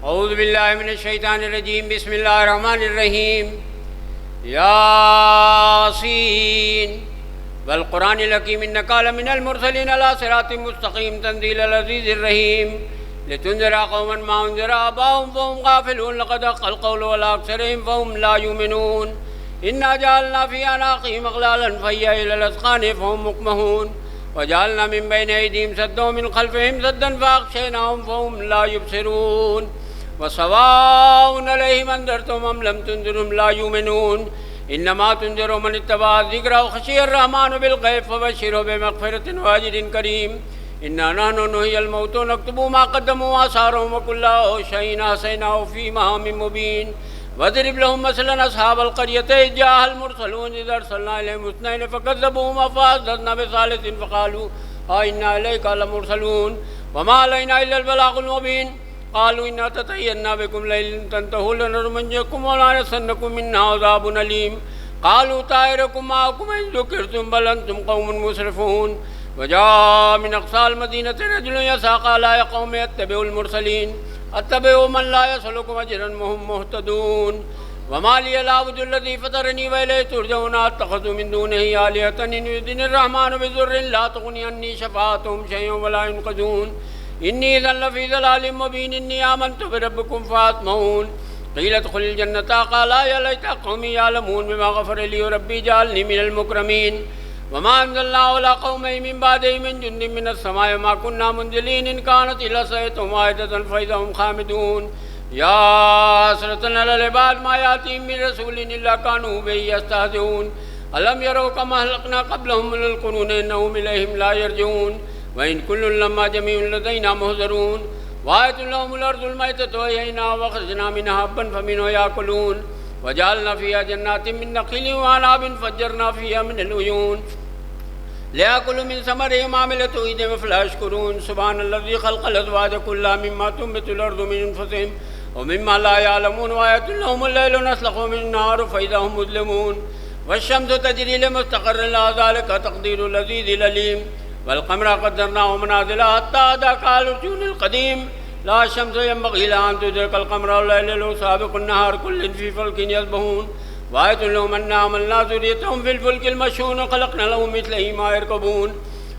اعوذ باللہ من الشیطان الرجیم بسم اللہ الرحمن الرحیم یاسین والقرآن الحکیم انک لمن المرسلین علی صراط مستقیم تنزیل العزیز الرحیم لتنذر قوما ما انذر آباؤهم فهم غافلون لقد حق القول على أكثرهم فهم لا يؤمنون إنا جعلنا في أعناقهم أغلالا فهي إلى الأذقان فهم مقمحون وجعلنا من بين أيديهم سدا ومن خلفهم سدا فأغشيناهم فهم لا يبصرون وسواء عليهم أنذرتهم أم لم تنذرهم لا يؤمنون إنما تنذر من اتبع الذكر وخشي الرحمن بالغيب فبشره بمغفرة وأجر كريم إنا نحن نحيي الموتى ونكتب ما قدموا وآثارهم وكل شيء أحصيناه في إمام مبين واضرب لهم مثلا أصحاب القرية إذ جاءها المرسلون إذ أرسلنا إليهم اثنين فكذبوهما فأزلزلنا بثالث فقالوا إنا إليك لمرسلون وما علينا إلا البلاغ المبين قالوا إنا تطيرنا بكم لئن تنتهوا لنرجمنكم ولنمسنكم منا عذاب أليم قالوا طائركم معكم إن ذكرتم بل أنتم قوم مسرفون وجاء من أقصى المدينة رجل يسعى قال يا قوم اتبعوا المرسلين اتبعوا من لا يسألكم أجرا وهم مهتدون وما لي لا أعبد الذي فطرني وإليه ترجعون أتخذ من دونه آلهة إن يردني الرحمن بضر لا تغني عني شفاعتهم شيئا ولا ينقذون إني إذا لفي ضلال مبين إني آمنت بربكم فاسمعون قيل ادخل الجنة قال يا ليت قومي يعلمون بما غفر لي ربي جعلني من المكرمين وما أنزلنا على قومه من بعده من جند من السماء وما كنا منزلين إن كانت إلا صيحة واحدة فإذا هم خامدون يا حسرة على العباد ما يأتيهم من رسول إلا كانوا به يستهزئون ألم يروا كما أهلكنا قبلهم من القرون إنهم إليهم لا يرجعون وإن كل لما جميع لدينا محضرون وآية لهم الأرض الميتة وأحييناها وأخرجنا منها حبا فمنه يأكلون وجعلنا فيها جنات من نخيل وأعناب فجرنا فيها من العيون ليأكلوا من ثمره ما عملته أيديهم فلا يشكرون سبحان الذي خلق الأزواج كلها مما تنبت الأرض من أنفسهم ومما لا يعلمون وآية لهم الليل نسلخ من النهار فإذا هم مظلمون والشمس تجري لمستقر لها ذلك تقدير العزيز العليم والقمر قدرناه منازل حتى عاد كالعرجون القديم لا شمس ينبغي لها أن تدرك القمر والليل له سابق النهار كل في فلك يسبحون وآية لهم أنا حملنا ذريتهم في الفلك المشحون وخلقنا لهم مثله ما يركبون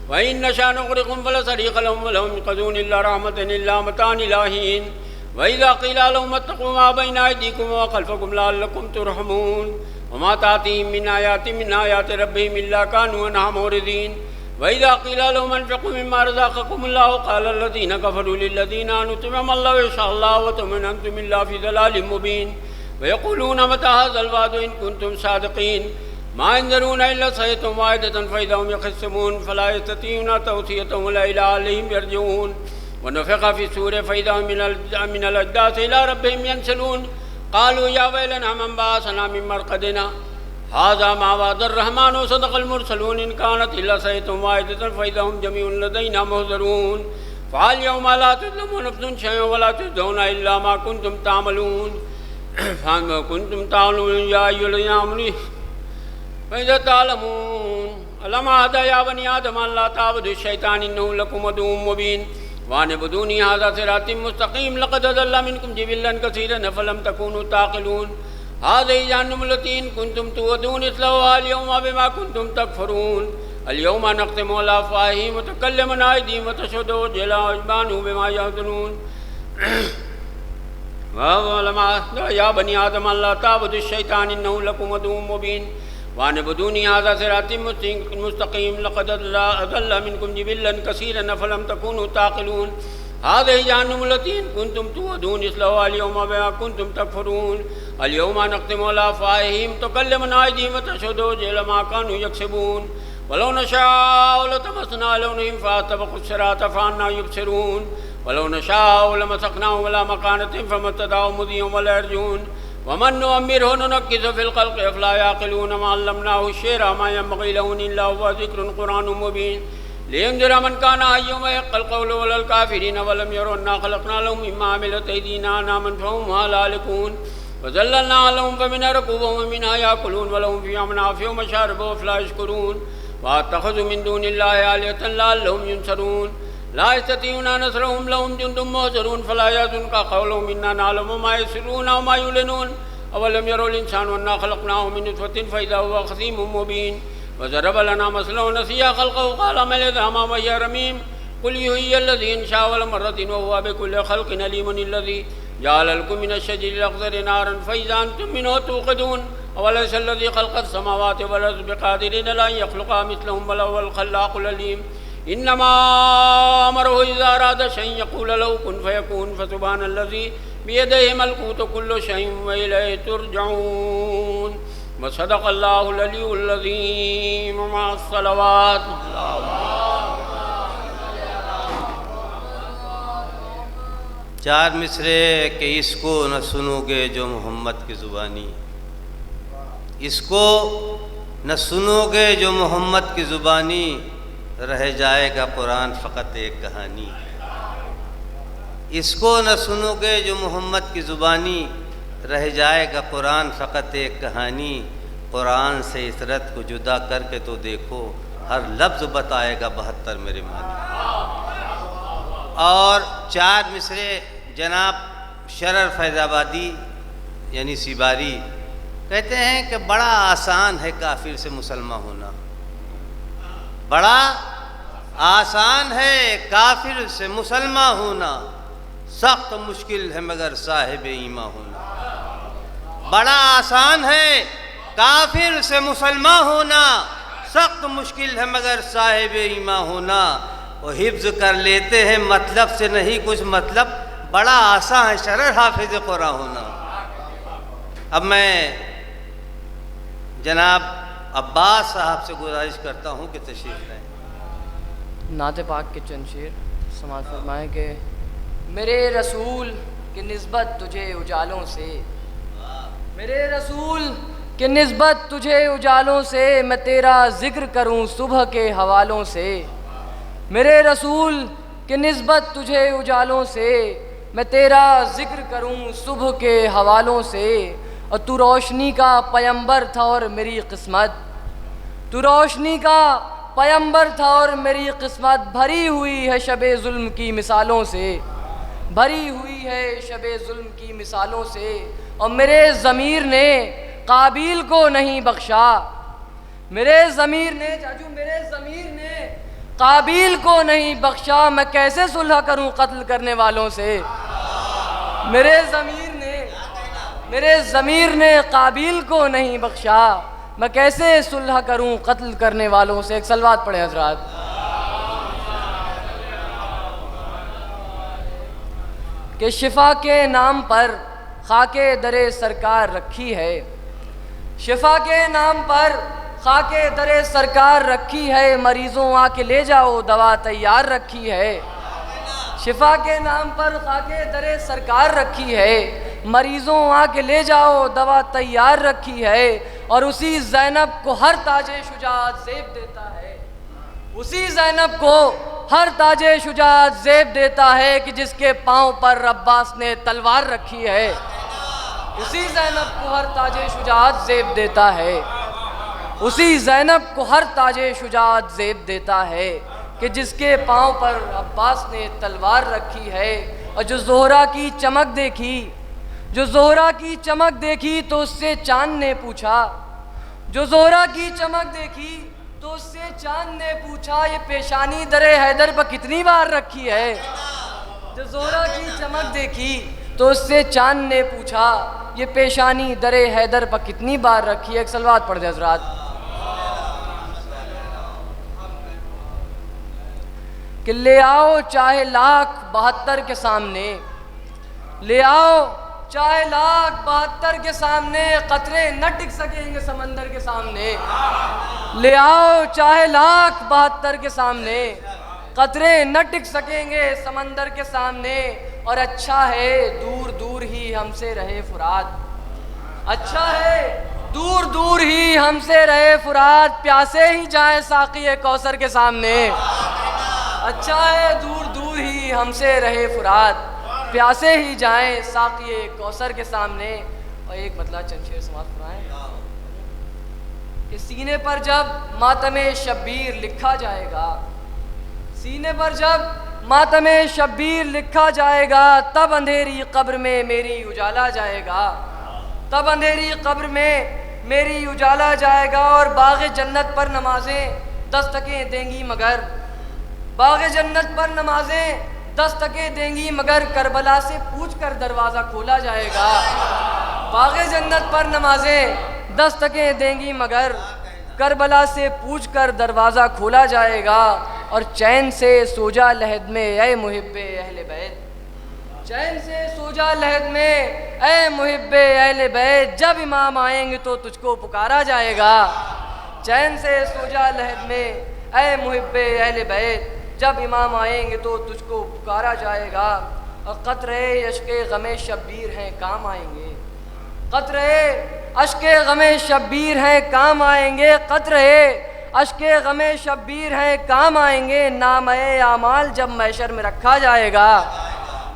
وإن نشأ نغرقهم فلا صريخ لهم ولهم ينقذون إلا رحمة إلا متاع إلى حين وإذا قيل لهم اتقوا ما بين أيديكم وخلفكم لعلكم ترحمون وما تأتيهم من آيات ربهم إلا كانوا عنها معرضين وإذا قيل لهم انفقوا مما رزقكم الله قال الذين كفروا للذين آمنوا اتبعوا الله إن شاء الله وتؤمن أنتم إلا في ضلال مبين ويقولون متى هذا الوعد إن كنتم صادقين ما ينظرون إلا صيحة واحدة فإذا هم يخصمون فلا يستطيعون توصية ولا إلى أهلهم يرجعون ونفخ في الصور فإذا هم من الأجداث إلى ربهم ينسلون قالوا يا ويلنا من بعثنا من مرقدنا هذا ما وعد الرحمن وصدق المرسلون إن كانت إلا صيحة واحدة فإذا هم جميع لدينا محضرون فاليوم لا تظلمون نفس شيئا ولا تجزون إلا ما كنتم تعملون فما كنتم تعملون يا أيها الذين آمنوا فإذا تعلمون ألم أعهد يا بني آدم أن لا تعبدوا الشيطان إنه لكم عدو مبين وأن اعبدوني هذا صراط مستقيم لقد أضل منكم جبلا كثيرا فلم تكونوا تعقلون هذه جهنم التي إن كنتم توعدون اصلوها اليوم بما كنتم تكفرون اليوم نختم على أفواههم وتكلمنا أيديهم وتشهد أرجلهم بما يحزنون يا بني آدم أن لا تعبدوا الشيطان إنه لكم عدو مبين وأن اعبدوني هذا صراط مستقيم لقد أضل منكم جبلا كثيرا فلم تكونوا تعقلون هذه جهنم التي إن كنتم توعدون اصلوها اليوم بما كنتم تكفرون اليوم نختم على أفواههم تكلمنا أيديهم وتشهد أرجلهم ما كانوا يكسبون ولو نشاء لطمسنا عليهم فاستبقوا الصراط فأنى يبصرون ولو نشاء لمسخناهم على مكانتهم فما استطاعوا مضيا ولا يرجعون ومن نؤمره ننكث في الخلق أفلا يعقلون ما علمناه الشعر ما ينبغي له إلا هو ذكر قرآن مبين لينذر من كان حيا ويحق القول على الكافرين ولم يروا أنا خلقنا لهم مما عملت أيدينا أنعاما فهم هالكون وذللنا لهم فمنها ركوبهم ومنها يأكلون ولهم فيها منافع ومشارب فلا يشكرون واتخذوا من دون الله آلهة لعلهم ينصرون لا يستطيعون نصرهم لهم جند محضرون فلا يحزنك قولهم إنا نعلم ما يسرون وما يعلنون أولم يروا الإنسان أنا خلقناه من نطفة فإذا هو خصيم مبين وضرب لنا مثلا ونسي خلقه قال ما العظام وهي رميم قل يحيي الذي أنشأها أول مرة وهو بكل خلق عليم الذي جعل لكم من الشجر الأخضر نارا فإذا أنتم منه توقدون أوليس الذي خلق السماوات والأرض بقادر على أن يخلق مثلهم بل هو الخلاق العليم إنما أمره إذا أراد شيئا يقول له كن فيكون فسبحان الذي بيده ملكوت كل شيء وإليه ترجعون وصدق الله العلي العظيم مع الصلوات. چار مصرے کہ اس کو نہ سنو گے جو محمد کی زبانی، اس کو نہ سنو گے جو محمد کی زبانی، رہ جائے گا قرآن فقط ایک کہانی. اس کو نہ سنو گے جو محمد کی زبانی، رہ جائے گا قرآن فقط ایک کہانی. قرآن سے عطرت کو جدا کر کے تو دیکھو، ہر لفظ بتائے گا 72 میرے معنی. اور چار مصرے جناب شرر فیض آبادی یعنی سیباری کہتے ہیں کہ بڑا آسان ہے کافر سے مسلمان ہونا، بڑا آسان ہے کافر سے مسلمان ہونا، سخت مشکل ہے مگر صاحب ایمان ہونا. بڑا آسان ہے کافر سے مسلمان ہونا، سخت مشکل ہے مگر صاحب ایمان ہونا. وہ حفظ کر لیتے ہیں مطلب سے نہیں کچھ مطلب، بڑا آسان ہے شرر حافظ قرآن ہونا. اب میں جناب عباس صاحب سے گزارش کرتا ہوں کہ تشریف لائیں. نعت پاک کے چند شعر سماعت فرمائیں کہ میرے رسول کی نسبت تجھے اجالوں سے، میرے رسول کی نسبت تجھے اجالوں سے، میں تیرا ذکر کروں صبح کے حوالوں سے. میرے رسول کی نسبت تجھے اجالوں سے، میں تیرا ذکر کروں صبح کے حوالوں سے. اور تو روشنی کا پیمبر تھا اور میری قسمت، تو روشنی کا پیمبر تھا اور میری قسمت، بھری ہوئی ہے شب ظلم کی مثالوں سے، بھری ہوئی ہے شب ظلم کی مثالوں سے. اور میرے ضمیر نے قابیل کو نہیں بخشا، میرے ضمیر نے چاچو میرے ضمیر نے قابیل کو نہیں بخشا، میں کیسے صلح کروں قتل کرنے والوں سے. میرے ضمیر نے قابیل کو نہیں بخشا، میں کیسے صلح کروں قتل کرنے والوں سے. ایک صلوات پڑھیں حضرات. کہ شفا کے نام پر خاک در سرکار رکھی ہے، شفا کے نام پر خاک در سرکار رکھی ہے، مریضوں آ کے لے جاؤ دوا تیار رکھی ہے. شفا کے نام پر خاک در سرکار رکھی ہے، مریضوں آ کے لے جاؤ دوا تیار رکھی ہے. اور اسی زینب کو ہر تاج شجاعت زیب دیتا ہے، اسی زینب کو ہر تاج شجاعت زیب دیتا ہے کہ جس کے پاؤں پر عباس نے تلوار رکھی ہے. اسی زینب کو ہر تاج شجاعت زیب دیتا ہے، اسی زینب کو ہر تاج شجاعت زیب دیتا ہے کہ جس کے پاؤں پر عباس نے تلوار رکھی ہے. اور جو زہرا کی چمک دیکھی، جو زہرا کی چمک دیکھی تو اس سے چاند نے پوچھا، جو زہرا کی چمک دیکھی تو اس سے چاند نے پوچھا یہ پیشانی در حیدر پر کتنی بار رکھی ہے. جو زہرا کی چمک دیکھی تو اس سے چاند نے پوچھا یہ پیشانی در حیدر پر کتنی بار رکھی ہے. ایک صلوات پڑھ دیں حضرات. کہ لے آؤ چاہے لاکھ 72 کے سامنے، لے آؤ چاہے لاکھ 72 کے سامنے، قطرے نہ ٹک سکیں گے سمندر کے سامنے. لے آؤ چاہے لاکھ 72 کے سامنے، قطرے نہ ٹک سکیں گے سمندر کے سامنے. اور اچھا ہے دور دور ہی ہم سے رہے فرات، اچھا ہے دور دور ہی ہم سے رہے فرات، پیاسے ہی جائیں ساقی کوثر کے سامنے. اچھا ہے دور دور ہی ہم سے رہے فرات، پیاسے ہی جائیں ساقی کوثر کے سامنے. اور ایک مطلع چند شعر سماعت فرمائیں کہ سینے پر جب ماتم شبیر لکھا جائے گا، سینے پر جب ماتم شبیر لکھا جائے گا، تب اندھیری قبر میں میری اجالا جائے گا، تب اندھیری قبر میں میری اجالا جائے گا، اور باغ جنت پر نمازیں دستکیں دیں گی مگر، باغ جنت پر نمازیں دستکیں دیں گی مگر، کربلا سے پوچھ کر دروازہ کھولا جائے گا، باغ جنت پر نمازیں دستکیں دیں گی مگر، کربلا سے پوچھ کر دروازہ کھولا جائے گا، اور چین سے سو جا لحد میں اے محب اہل بیت، چین سے سو جا لحد میں اے محب اہل بیت، جب امام آئیں گے تو تجھ کو پکارا جائے گا، چین سے سو جا لحد میں اے محب اہل بیت، جب امام آئیں گے تو تجھ کو پکارا جائے گا، اور قطرے اشک غم شبیر ہیں کام آئیں گے، قطرے اشک غم شبیر ہیں کام آئیں گے، قطرے اشک غم شبیر ہیں کام آئیں گے، نام اعمال جب محشر میں رکھا جائے گا،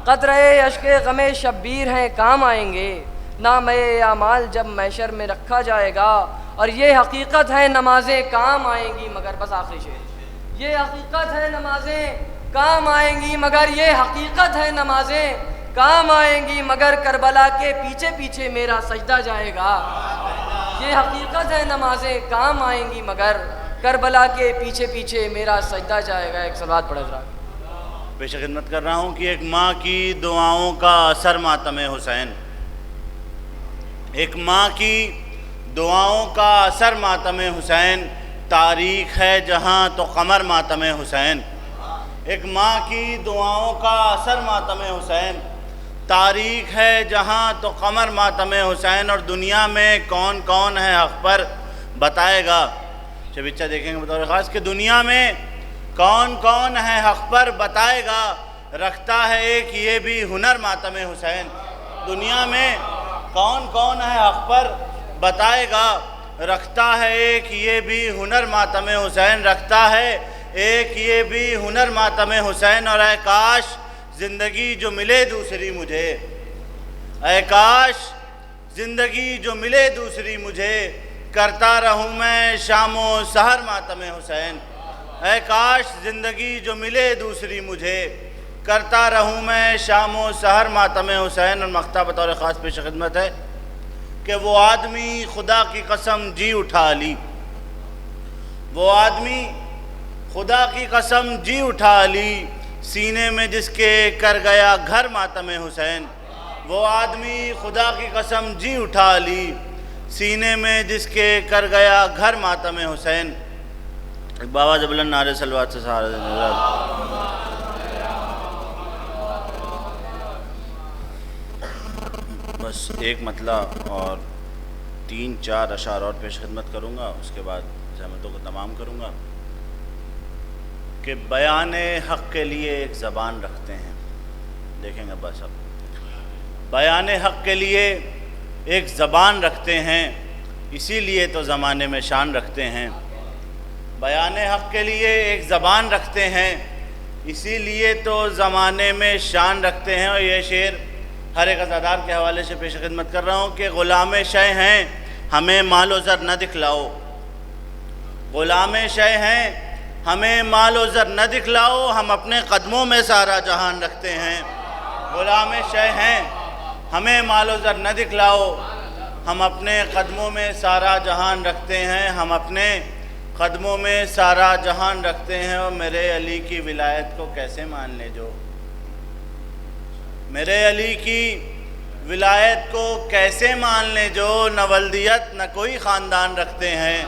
قطرے اشک غم شبیر ہیں کام آئیں گے، نام اعمال جب محشر میں رکھا جائے گا، اور یہ حقیقت ہے نمازیں کام آئیں گی مگر، بس آخری شعر، یہ حقیقت ہے نمازیں کام آئیں گی مگر، یہ حقیقت ہے نمازیں کام آئیں گی مگر، کربلا کے پیچھے پیچھے میرا سجدہ جائے گا، یہ حقیقت ہے نمازیں کام آئیں گی مگر، کربلا کے پیچھے پیچھے میرا سجدہ جائے گا۔ ایک صلوات پڑھ حضرات۔ پیش خدمت کر رہا ہوں کہ ایک ماں کی دعاؤں کا اثر ماتم حسین، ایک ماں کی دعاؤں کا اثر ماتم حسین، تاریخ ہے جہاں تو قمر ماتم حسین، ایک ماں کی دعاؤں کا اثر ماتم حسین، تاریخ ہے جہاں تو قمر ماتم حسین، اور دنیا میں کون کون ہے حق پر بتائے گا، شبیچہ دیکھیں گے بطور خاص کہ دنیا میں کون کون ہے حق پر بتائے گا، رکھتا ہے ایک یہ بھی ہنر ماتم حسین، دنیا میں کون کون ہے حق پر بتائے گا، رکھتا ہے ایک یہ بھی ہنر ماتم حسین، رکھتا ہے ایک یہ بھی ہنر ماتم حسین، اور اے کاش زندگی جو ملے دوسری مجھے، اے کاش زندگی جو ملے دوسری مجھے، کرتا رہوں میں شام و سحر ماتم حسین، اے کاش زندگی جو ملے دوسری مجھے، کرتا رہوں میں شام و سحر ماتم حسین۔ اور مقطع بطور خاص پیش خدمت ہے کہ وہ آدمی خدا کی قسم جی اٹھا لی، وہ آدمی خدا کی قسم جی اٹھا لی، سینے میں جس کے کر گیا گھر ماتم حسین، وہ آدمی خدا کی قسم جی اٹھا لی، سینے میں جس کے کر گیا گھر ماتم حسین۔ ایک بابا بلند نعرے صلوات سے سہارا دینے۔ بس ایک مطلع اور 3-4 اشعار اور پیش خدمت کروں گا، اس کے بعد زحمتوں کو تمام کروں گا کہ بیان حق کے لیے ایک زبان رکھتے ہیں، دیکھیں گے بس اب بیان حق کے لیے ایک زبان رکھتے ہیں، اسی لیے تو زمانے میں شان رکھتے ہیں، بیان حق کے لیے ایک زبان رکھتے ہیں، اسی لیے تو زمانے میں شان رکھتے ہیں۔ اور یہ شعر ہر ایک عزادار کے حوالے سے پیش خدمت کر رہا ہوں کہ غلام شے ہیں ہمیں مال و زر نہ دکھلاؤ، غلام شے ہیں ہمیں مال و زر نہ دکھلاؤ، ہم اپنے قدموں میں سارا جہان رکھتے ہیں، غلام شے ہیں ہمیں مال و زر نہ دکھلاؤ، ہم اپنے قدموں میں سارا جہان رکھتے ہیں، ہم اپنے قدموں میں سارا جہان رکھتے ہیں۔ اور میرے علی کی ولایت کو کیسے مان لے جو، میرے علی کی ولایت کو کیسے مان لے جو، نہ ولدیت نہ کوئی خاندان رکھتے ہیں،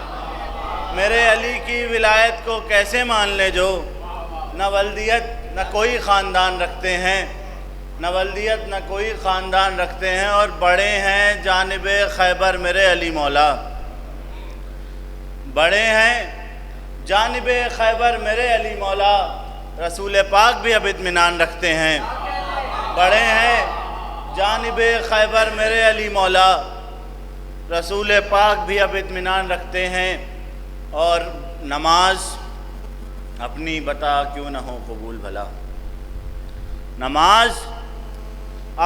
میرے علی کی ولایت کو کیسے مان لے جو، نہ ولدیت نہ کوئی خاندان رکھتے ہیں، نہ ولدیت نہ کوئی خاندان رکھتے ہیں۔ اور بڑے ہیں جانب خیبر میرے علی مولا، بڑے ہیں جانب خیبر میرے علی مولا، رسول پاک بھی اب اطمینان رکھتے ہیں، بڑے ہیں جانب خیبر میرے علی مولا، رسول پاک بھی اب اطمینان رکھتے ہیں۔ اور نماز اپنی بتا کیوں نہ ہو قبول بھلا، نماز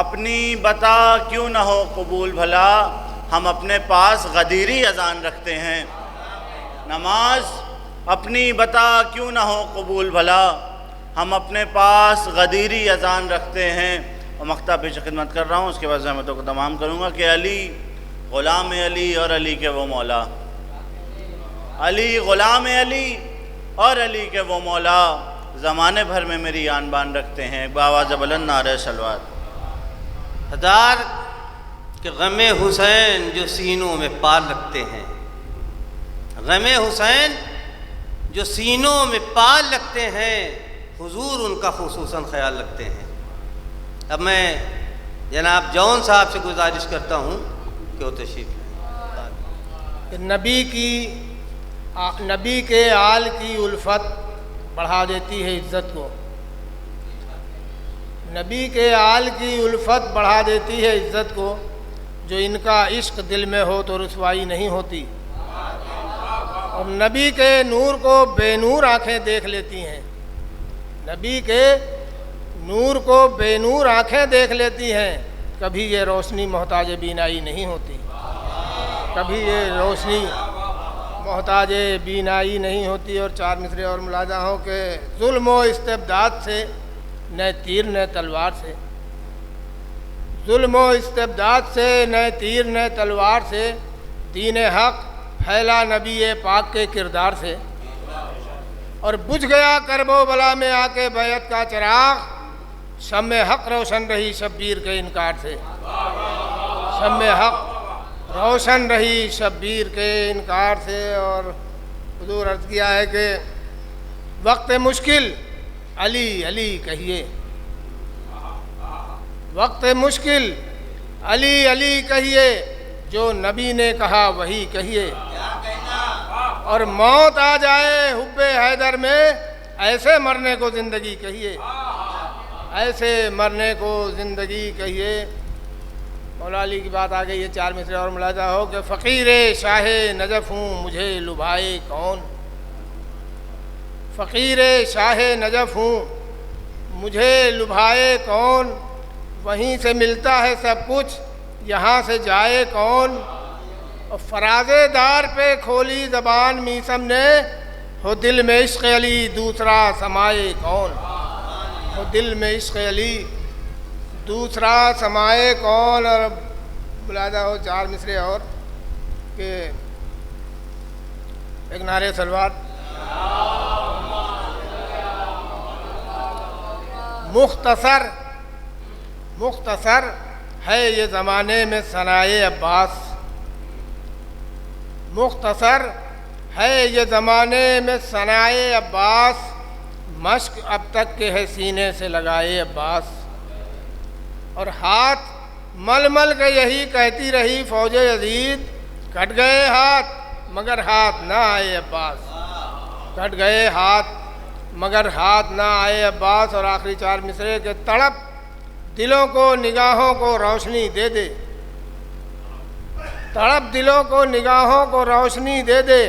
اپنی بتا کیوں نہ ہو قبول بھلا، ہم اپنے پاس غدیری اذان رکھتے ہیں، نماز اپنی بتا کیوں نہ ہو قبول بھلا، ہم اپنے پاس غدیری اذان رکھتے ہیں، اور مقطع پیش خدمت کر رہا ہوں، اس کے بعد زحمتوں کو تمام کروں گا کہ علی غلام علی اور علی کے وہ مولا، علی غلام علی اور علی کے وہ مولا زمانے بھر میں میری آن بان رکھتے ہیں۔ ایک بآواز بلند نعرہ صلوات۔ ہزار کہ غم حسین جو سینوں میں پال رکھتے ہیں، غم حسین جو سینوں میں پال رکھتے ہیں، حضور ان کا خصوصاً خیال رکھتے ہیں۔ اب میں جناب جون صاحب سے گزارش کرتا ہوں کہ وہ تشریف لائیں۔ کہ نبی کے آل کی الفت بڑھا دیتی ہے عزت کو، نبی کے آل کی الفت بڑھا دیتی ہے عزت کو، جو ان کا عشق دل میں ہو تو رسوائی نہیں ہوتی، اور نبی کے نور کو بے نور آنکھیں دیکھ لیتی ہیں، نبی کے نور کو بے نور آنکھیں دیکھ لیتی ہیں، کبھی یہ روشنی محتاج بینائی نہیں ہوتی، کبھی یہ روشنی محتاج بینائی نہیں ہوتی۔ اور چار مصرے اور ملاحظہ ہو کہ ظلم و استبداد سے نہ تیر نہ تلوار سے، ظلم و استبداد سے نہ تیر نہ تلوار سے، دین حق پھیلا نبی پاک کے کردار سے، اور بجھ گیا کرب و بلا میں آ کے بیعت کا چراغ، شمع حق روشن رہی شبیر کے انکار سے، شمع حق روشن رہی شبیر کے انکار سے۔ اور حضور عرض کیا ہے کہ وقت مشکل علی علی کہیے، وقت مشکل علی علی کہیے، جو نبی نے کہا وہی کہیے، اور موت آ جائے حب حیدر میں، ایسے مرنے کو زندگی کہیے، ایسے مرنے کو زندگی کہیے۔ مولا علی کی بات آ گئی ہے، چار مصرے اور ملاحظہ ہو کہ فقیر شاہ نجف ہوں مجھے لبھائے کون، فقیر شاہ نجف ہوں مجھے لبھائے کون، وہیں سے ملتا ہے سب کچھ یہاں سے جائے کون، اور فراز دار پہ کھولی زبان میسم نے، ہو دل میں عشق علی دوسرا سمائے کون، ہو دل میں عشق علی دوسرا سمائے کون۔ اور ملاحظہ ہو چار مصرے اور کہ ایک نعرہ صلوات۔ مختصر ہے یہ زمانے میں ثنائے عباس، مختصر ہے یہ زمانے میں ثنائے عباس، مشق اب تک کے ہے سینے سے لگائے عباس، اور ہاتھ مل مل کے یہی کہتی رہی فوج یزید، کٹ گئے ہاتھ مگر ہاتھ نہ آئے عباس، کٹ گئے ہاتھ مگر ہاتھ نہ آئے عباس۔ اور آخری چار مصرے کے تڑپ دلوں کو نگاہوں کو روشنی دے دے، تڑپ دلوں کو نگاہوں کو روشنی دے دے،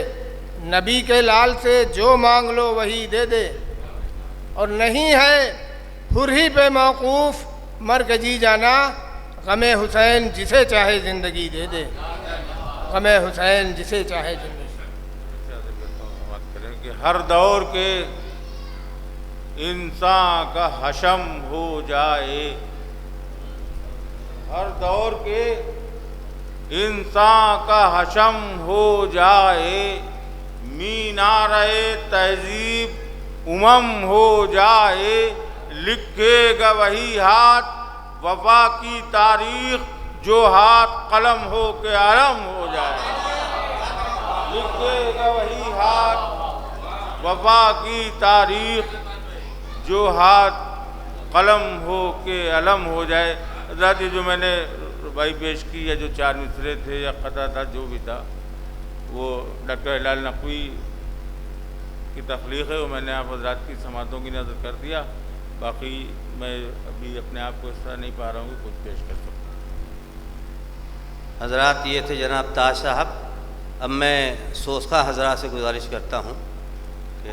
نبی کے لال سے جو مانگ لو وہی دے دے، اور نہیں ہے حر ہی پہ موقوف مر کے جی جانا، غم حسین جسے چاہے زندگی دے دے، غم حسین جسے چاہے زندگی۔ کہ ہر دور کے انسان کا حشم ہو جائے، ہر دور کے انسان کا حشم ہو جائے، مینارِ تہذیب ہو جائے، لکھے گا وہی ہاتھ وفا کی تاریخ، جو ہاتھ قلم ہو کے علم ہو جائے، لکھے گا وہی ہاتھ وفا کی تاریخ، جو ہاتھ قلم ہو کے علم ہو جائے۔ حضرات یہ جو میں نے ربائی پیش کی یا جو چار مصرے تھے یا قطعہ تھا جو بھی تھا، وہ ڈاکٹر ہلال نقوی کی تخلیق ہے، وہ میں نے آپ حضرات کی سماعتوں کی نظر کر دیا، باقی میں ابھی اپنے آپ کو اس طرح نہیں پا رہا ہوں کہ کچھ پیش کر سکوں۔ حضرات یہ تھے جناب تاج صاحب۔ اب میں سوسخہ حضرات سے گزارش کرتا ہوں کہ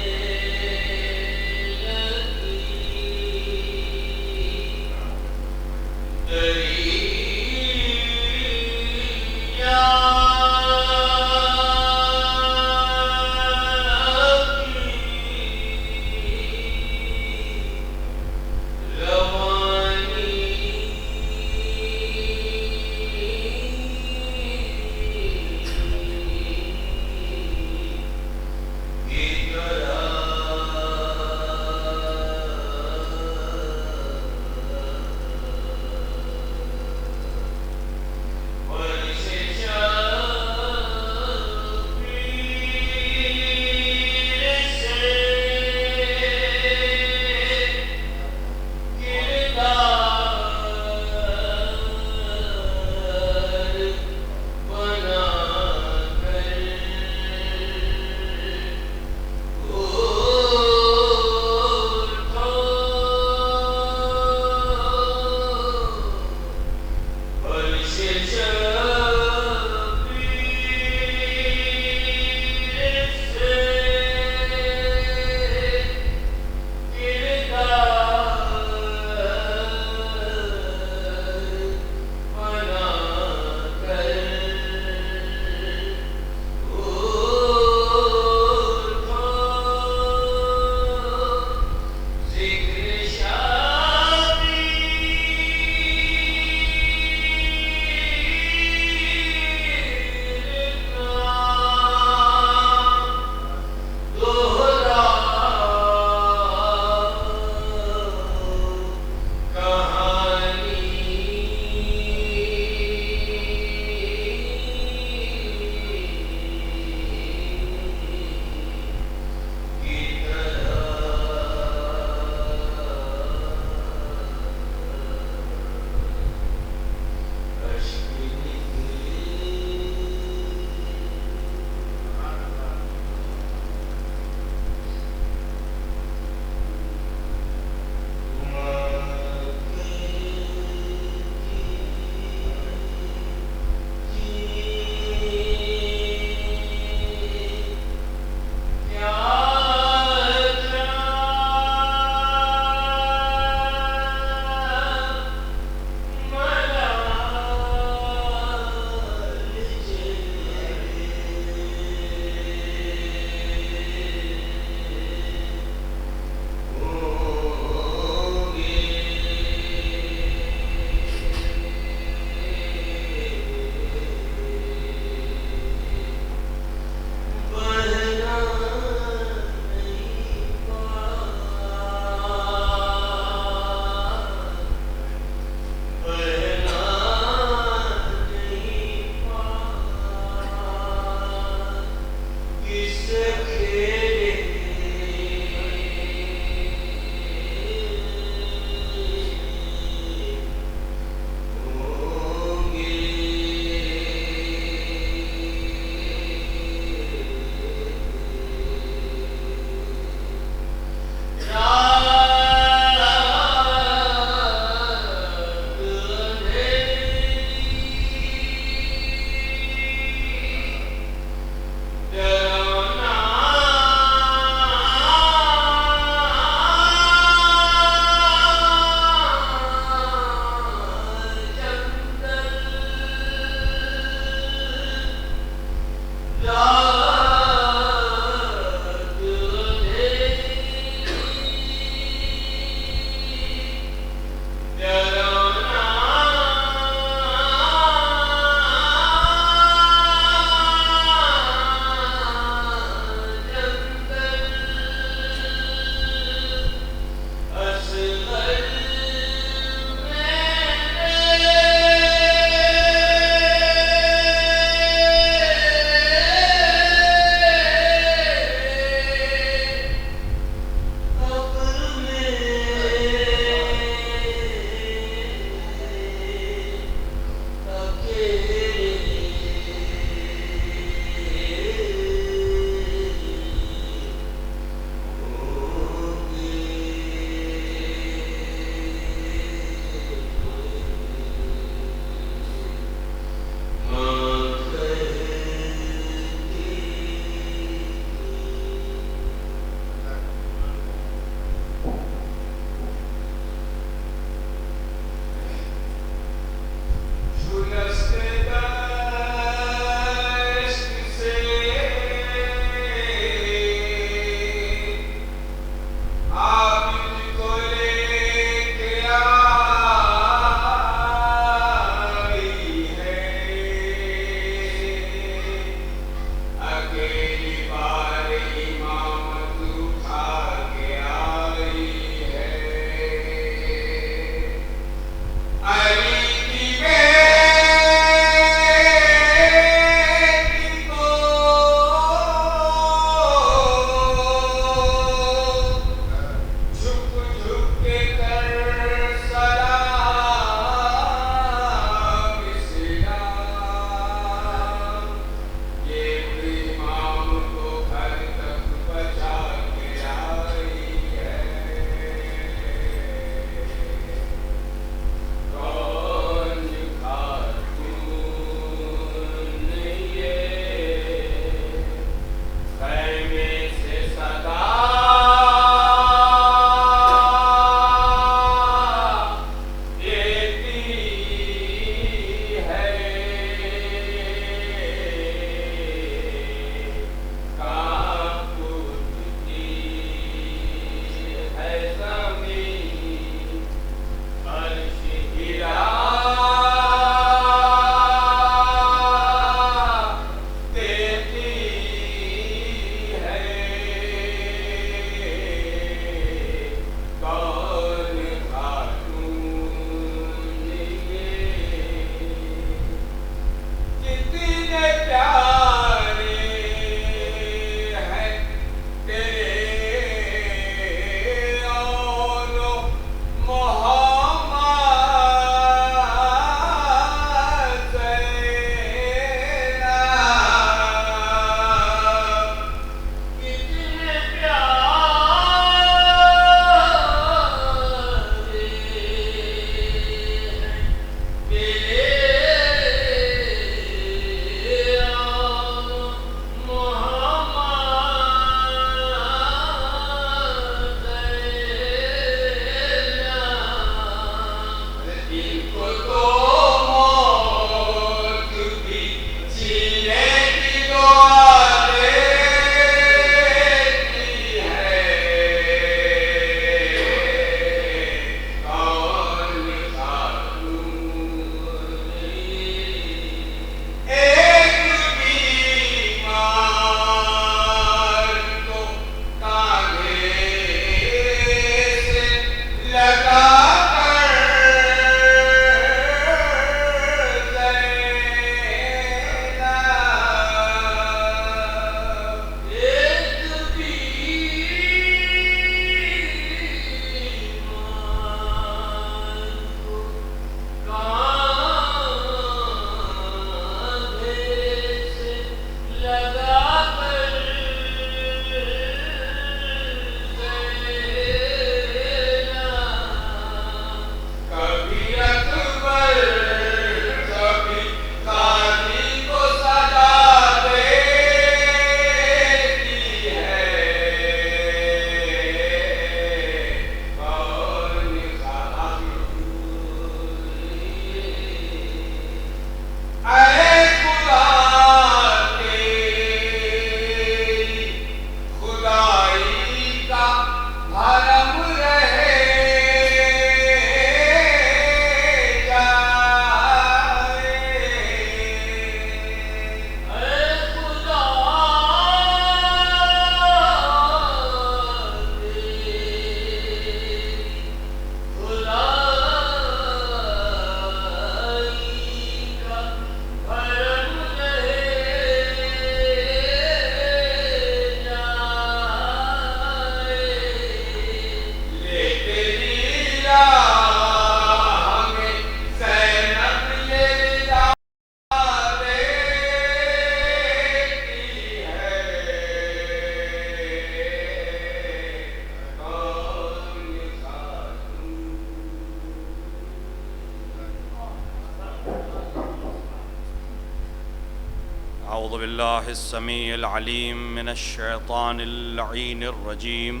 أعوذ بالله السميع العليم من الشيطان اللعين الرجيم.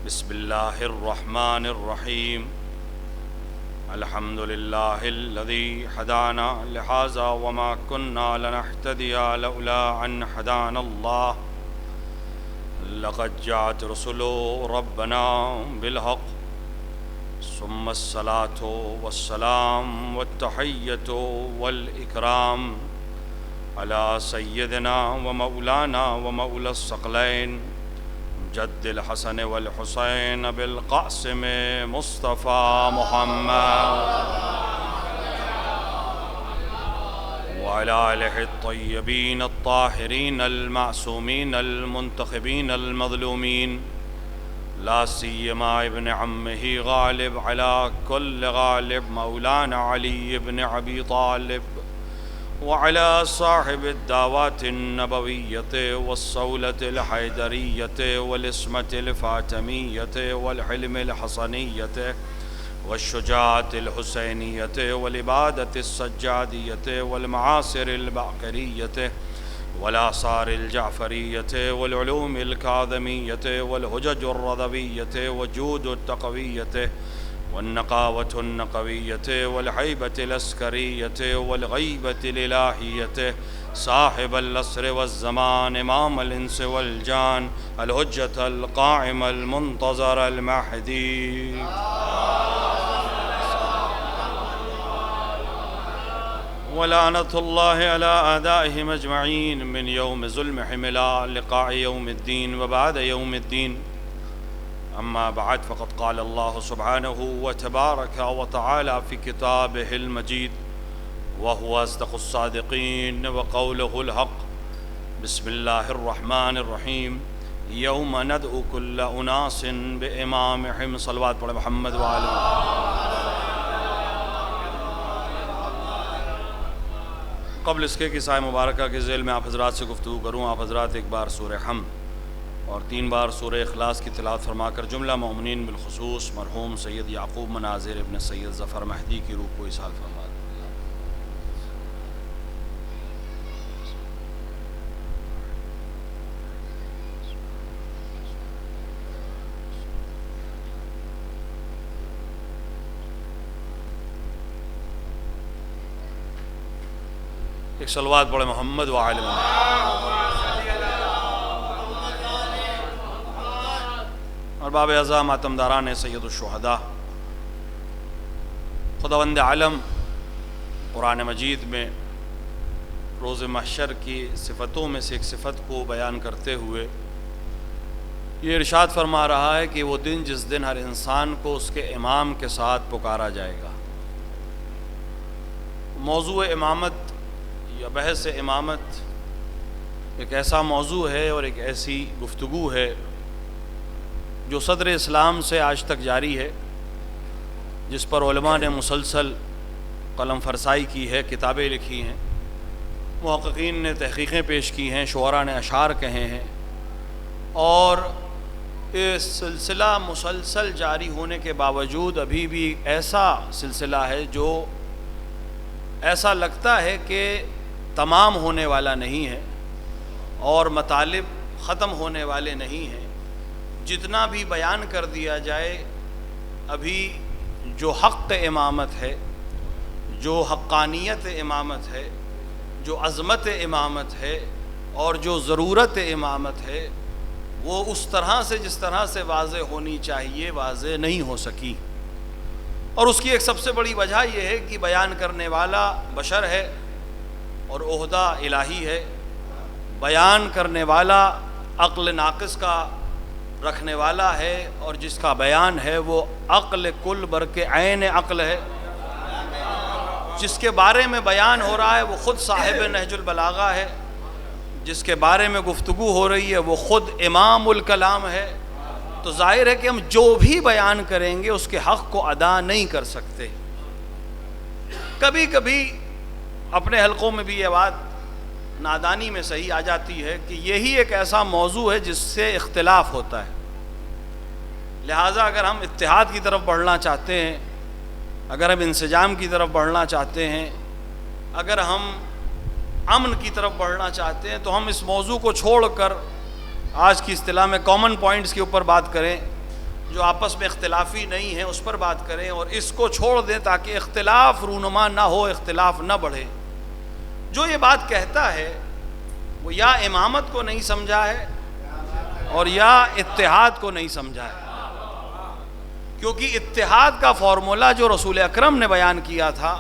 بسم الله الرحمن الرحيم. الحمد لله الذي هدانا لهذا وما كنا لنهتدي لولا أن هدانا الله. لقد جاءت رسل ربنا بالحق. ثم الصلاة والسلام والتحية والإكرام على سيدنا ومولانا ومولى الثقلين جد الحسن والحسين بالقاسم مصطفى محمد وعلى آله الطيبين الطاهرين المعصومين المنتخبين المظلومين، لا سيما ابن عمه غالب على كل غالب مولانا علي بن أبي طالب، وعلى صاحب الدعوات النبوية والصولة الحيدرية والإسمة الفاطمية والحلم الحسنية والشجاعة الحسينية والعبادة السجادية والمعاصر الباقرية والآثار الجعفرية والعلوم الكاظمية والحجج الرضوية وجود التقوية والنقاوة النقوية والهيبة العسكرية والغيبة الإلهية، صاحب العصر والزمان، إمام الإنس والجان، الحجة القائم المنتظر المهدي. ولعنة الله على أعدائهم أجمعين من يوم ظلمهم إلى لقاء يوم الدين وبعد يوم الدين. أما بعد، فقد قال الله سبحانه وتبارك وتعالى في كتابه المجيد وهو أصدق الصادقين وقوله الحق. بسم الله الرحمن الرحيم. يوم ندعو كل أناس بإمامهم. صلوات پڑھیں محمد وآلہ. قبل اس کے کہ سایہ مبارکہ کے ذیل میں آپ حضرات سے گفتگو کروں، آپ حضرات ایک بار سورہ حمد اور 3 بار سورہ اخلاص کی تلاوت فرما کر جملہ مومنین بالخصوص مرحوم سید یعقوب مناظر ابن سید ظفر مہدی کی روح کو ایصال فرما دیں. ایک صلوات پڑھے محمد وآل محمد. اور باب اعظم ماتمداران سید الشہداء، خداوند عالم قرآن مجید میں روز محشر کی صفتوں میں سے ایک صفت کو بیان کرتے ہوئے یہ ارشاد فرما رہا ہے کہ وہ دن جس دن ہر انسان کو اس کے امام کے ساتھ پکارا جائے گا. موضوع امامت یا بحث امامت ایک ایسا موضوع ہے اور ایک ایسی گفتگو ہے جو صدر اسلام سے آج تک جاری ہے، جس پر علماء نے مسلسل قلم فرسائی کی ہے، کتابیں لکھی ہیں، محققین نے تحقیقیں پیش کی ہیں، شعراء نے اشعار کہے ہیں، اور یہ سلسلہ مسلسل جاری ہونے کے باوجود ابھی بھی ایسا سلسلہ ہے جو ایسا لگتا ہے کہ تمام ہونے والا نہیں ہے اور مطالب ختم ہونے والے نہیں ہیں. جتنا بھی بیان کر دیا جائے ابھی جو حق امامت ہے، جو حقانیت امامت ہے، جو عظمت امامت ہے اور جو ضرورت امامت ہے، وہ اس طرح سے جس طرح سے واضح ہونی چاہیے واضح نہیں ہو سکی. اور اس کی ایک سب سے بڑی وجہ یہ ہے کہ بیان کرنے والا بشر ہے اور عہدہ الہی ہے. بیان کرنے والا عقل ناقص کا رکھنے والا ہے اور جس کا بیان ہے وہ عقل کل برکے عین عقل ہے. جس کے بارے میں بیان ہو رہا ہے وہ خود صاحب نہج البلاغہ ہے، جس کے بارے میں گفتگو ہو رہی ہے وہ خود امام الکلام ہے. تو ظاہر ہے کہ ہم جو بھی بیان کریں گے اس کے حق کو ادا نہیں کر سکتے. کبھی کبھی اپنے حلقوں میں بھی یہ بات نادانی میں صحیح آ جاتی ہے کہ یہی ایک ایسا موضوع ہے جس سے اختلاف ہوتا ہے. لہٰذا اگر ہم اتحاد کی طرف بڑھنا چاہتے ہیں، اگر ہم انسجام کی طرف بڑھنا چاہتے ہیں، اگر ہم امن کی طرف بڑھنا چاہتے ہیں تو ہم اس موضوع کو چھوڑ کر آج کی اصطلاح میں کامن پوائنٹس کے اوپر بات کریں، جو آپس میں اختلافی نہیں ہیں اس پر بات کریں، اور اس کو چھوڑ دیں تاکہ اختلاف رونما نہ ہو، اختلاف نہ بڑھے۔ جو یہ بات کہتا ہے وہ یا امامت کو نہیں سمجھا ہے اور یا اتحاد کو نہیں سمجھا ہے، کیونکہ اتحاد کا فارمولہ جو رسول اکرم نے بیان کیا تھا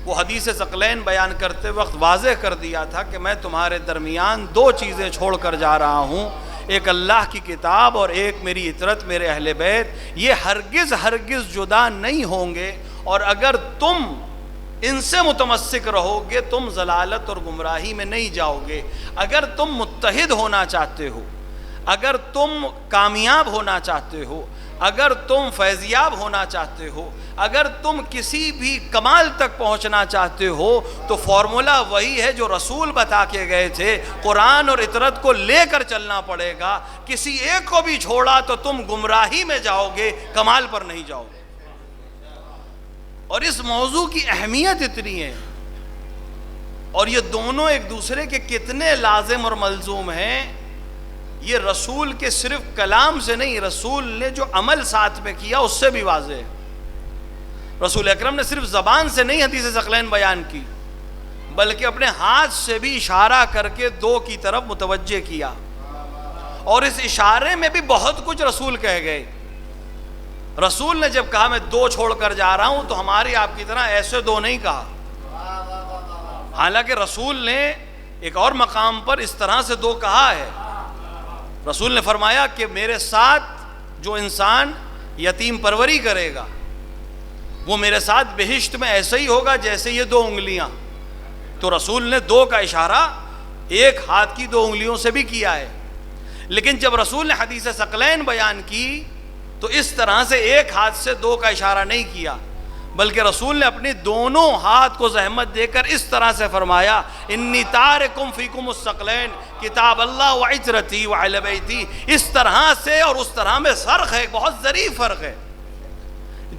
وہ حدیث ثقلین بیان کرتے وقت واضح کر دیا تھا کہ میں تمہارے درمیان دو چیزیں چھوڑ کر جا رہا ہوں، ایک اللہ کی کتاب اور ایک میری اطرت، میرے اہل بیت، یہ ہرگز ہرگز جدا نہیں ہوں گے، اور اگر تم ان سے متمسک رہو گے تم ضلالت اور گمراہی میں نہیں جاؤ گے۔ اگر تم متحد ہونا چاہتے ہو، اگر تم کامیاب ہونا چاہتے ہو، اگر تم فیضیاب ہونا چاہتے ہو، اگر تم کسی بھی کمال تک پہنچنا چاہتے ہو، تو فارمولہ وہی ہے جو رسول بتا کے گئے تھے، قرآن اور اطرت کو لے کر چلنا پڑے گا۔ کسی ایک کو بھی چھوڑا تو تم گمراہی میں جاؤ گے، کمال پر نہیں جاؤ گے۔ اور اس موضوع کی اہمیت اتنی ہے، اور یہ دونوں ایک دوسرے کے کتنے لازم اور ملزوم ہیں، یہ رسول کے صرف کلام سے نہیں، رسول نے جو عمل ساتھ میں کیا اس سے بھی واضح ہے۔ رسول اکرم نے صرف زبان سے نہیں حدیث ثقلین بیان کی، بلکہ اپنے ہاتھ سے بھی اشارہ کر کے دو کی طرف متوجہ کیا، اور اس اشارے میں بھی بہت کچھ رسول کہہ گئے۔ رسول نے جب کہا میں دو چھوڑ کر جا رہا ہوں تو ہماری آپ کی طرح ایسے دو نہیں کہا، حالانکہ رسول نے ایک اور مقام پر اس طرح سے دو کہا ہے۔ رسول نے فرمایا کہ میرے ساتھ جو انسان یتیم پروری کرے گا وہ میرے ساتھ بہشت میں ایسا ہی ہوگا جیسے یہ دو انگلیاں۔ تو رسول نے دو کا اشارہ ایک ہاتھ کی دو انگلیوں سے بھی کیا ہے، لیکن جب رسول نے حدیث ثقلین بیان کی تو اس طرح سے ایک ہاتھ سے دو کا اشارہ نہیں کیا، بلکہ رسول نے اپنی دونوں ہاتھ کو زحمت دے کر اس طرح سے فرمایا انی تارکم فیکم الثقلین کتاب اللہ و عترتی و اہل بیتی۔ اس طرح سے اور اس طرح میں فرق ہے، بہت ظریف فرق ہے۔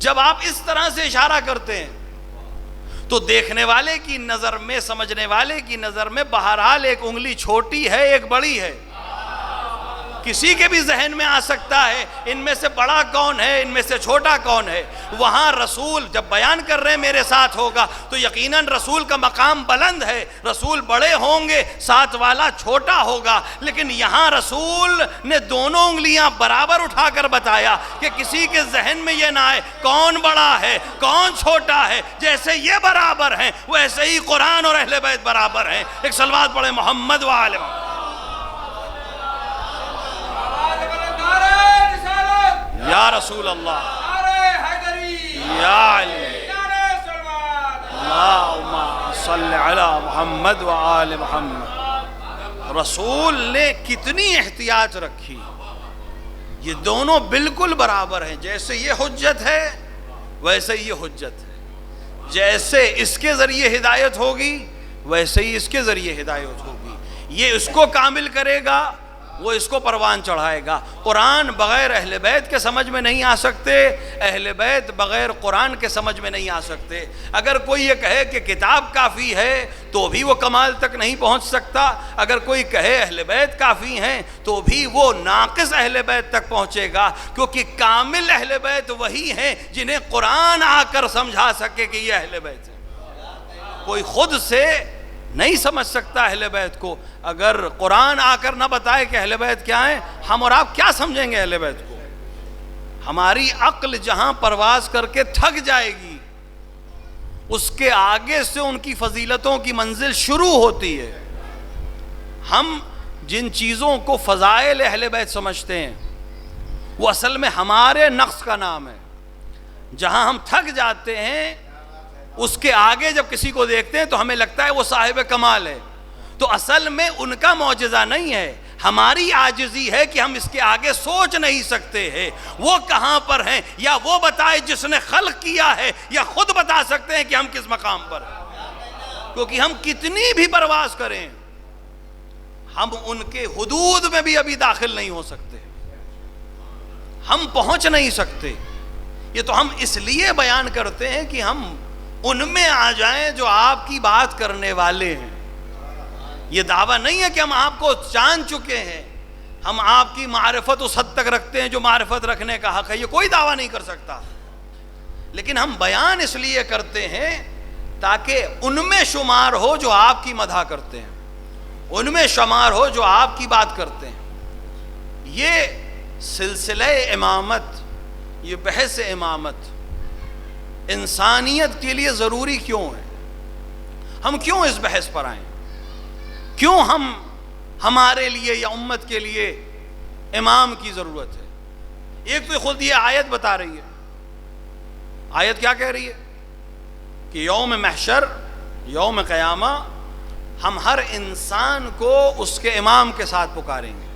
جب آپ اس طرح سے اشارہ کرتے ہیں تو دیکھنے والے کی نظر میں، سمجھنے والے کی نظر میں بہرحال ایک انگلی چھوٹی ہے، ایک بڑی ہے۔ کسی کے بھی ذہن میں آ سکتا ہے ان میں سے بڑا کون ہے، ان میں سے چھوٹا کون ہے۔ وہاں رسول جب بیان کر رہے ہیں میرے ساتھ ہوگا تو یقیناً رسول کا مقام بلند ہے، رسول بڑے ہوں گے، ساتھ والا چھوٹا ہوگا، لیکن یہاں رسول نے دونوں انگلیاں برابر اٹھا کر بتایا کہ کسی کے ذہن میں یہ نہ آئے کون بڑا ہے کون چھوٹا ہے۔ جیسے یہ برابر ہیں ویسے ہی قرآن اور اہل بیت برابر ہیں۔ ایک صلوات پڑھیں محمد و آل محمد۔ یا رسول اللہ، یا علی، اللہم صلی علی محمد و آل محمد۔ رسول نے کتنی احتیاط رکھی، یہ دونوں بالکل برابر ہیں، جیسے یہ حجت ہے ویسے یہ حجت ہے، جیسے اس کے ذریعے ہدایت ہوگی ویسے ہی اس کے ذریعے ہدایت ہوگی۔ یہ اس کو کامل کرے گا وہ اس کو پروان چڑھائے گا۔ قرآن بغیر اہل بیت کے سمجھ میں نہیں آ سکتے، اہل بیت بغیر قرآن کے سمجھ میں نہیں آ سکتے۔ اگر کوئی یہ کہے کہ کتاب کافی ہے تو بھی وہ کمال تک نہیں پہنچ سکتا، اگر کوئی کہے اہل بیت کافی ہیں تو بھی وہ ناقص اہل بیت تک پہنچے گا، کیونکہ کامل اہل بیت وہی ہیں جنہیں قرآن آ کر سمجھا سکے کہ یہ اہل بیت ہے۔ کوئی خود سے نہیں سمجھ سکتا اہل بیت کو، اگر قرآن آ کر نہ بتائے کہ اہل بیت کیا ہیں، ہم اور آپ کیا سمجھیں گے اہل بیت کو؟ ہماری عقل جہاں پرواز کر کے تھک جائے گی اس کے آگے سے ان کی فضیلتوں کی منزل شروع ہوتی ہے۔ ہم جن چیزوں کو فضائل اہل بیت سمجھتے ہیں وہ اصل میں ہمارے نقص کا نام ہے۔ جہاں ہم تھک جاتے ہیں اس کے آگے جب کسی کو دیکھتے ہیں تو ہمیں لگتا ہے وہ صاحب کمال ہے، تو اصل میں ان کا معجزہ نہیں ہے، ہماری عاجزی ہے کہ ہم اس کے آگے سوچ نہیں سکتے ہیں وہ کہاں پر ہیں، یا وہ بتائے جس نے خلق کیا ہے، یا خود بتا سکتے ہیں کہ ہم کس مقام پر ہیں۔ کیونکہ ہم کتنی بھی پرواز کریں ہم ان کے حدود میں بھی ابھی داخل نہیں ہو سکتے، ہم پہنچ نہیں سکتے۔ یہ تو ہم اس لیے بیان کرتے ہیں کہ ہم ان میں آ جائیں جو آپ کی بات کرنے والے ہیں۔ یہ دعویٰ نہیں ہے کہ ہم آپ کو جان چکے ہیں، ہم آپ کی معرفت اس حد تک رکھتے ہیں جو معرفت رکھنے کا حق ہے، یہ کوئی دعویٰ نہیں کر سکتا، لیکن ہم بیان اس لیے کرتے ہیں تاکہ ان میں شمار ہو جو آپ کی مدح کرتے ہیں، ان میں شمار ہو جو آپ کی بات کرتے ہیں۔ یہ سلسلہ امامت، یہ بحث امامت انسانیت کے لیے ضروری کیوں ہے؟ ہم کیوں اس بحث پر آئیں؟ کیوں ہمارے لیے یا امت کے لیے امام کی ضرورت ہے؟ ایک تو خود یہ آیت بتا رہی ہے، آیت کیا کہہ رہی ہے کہ یوم محشر، یوم قیامہ، ہم ہر انسان کو اس کے امام کے ساتھ پکاریں گے۔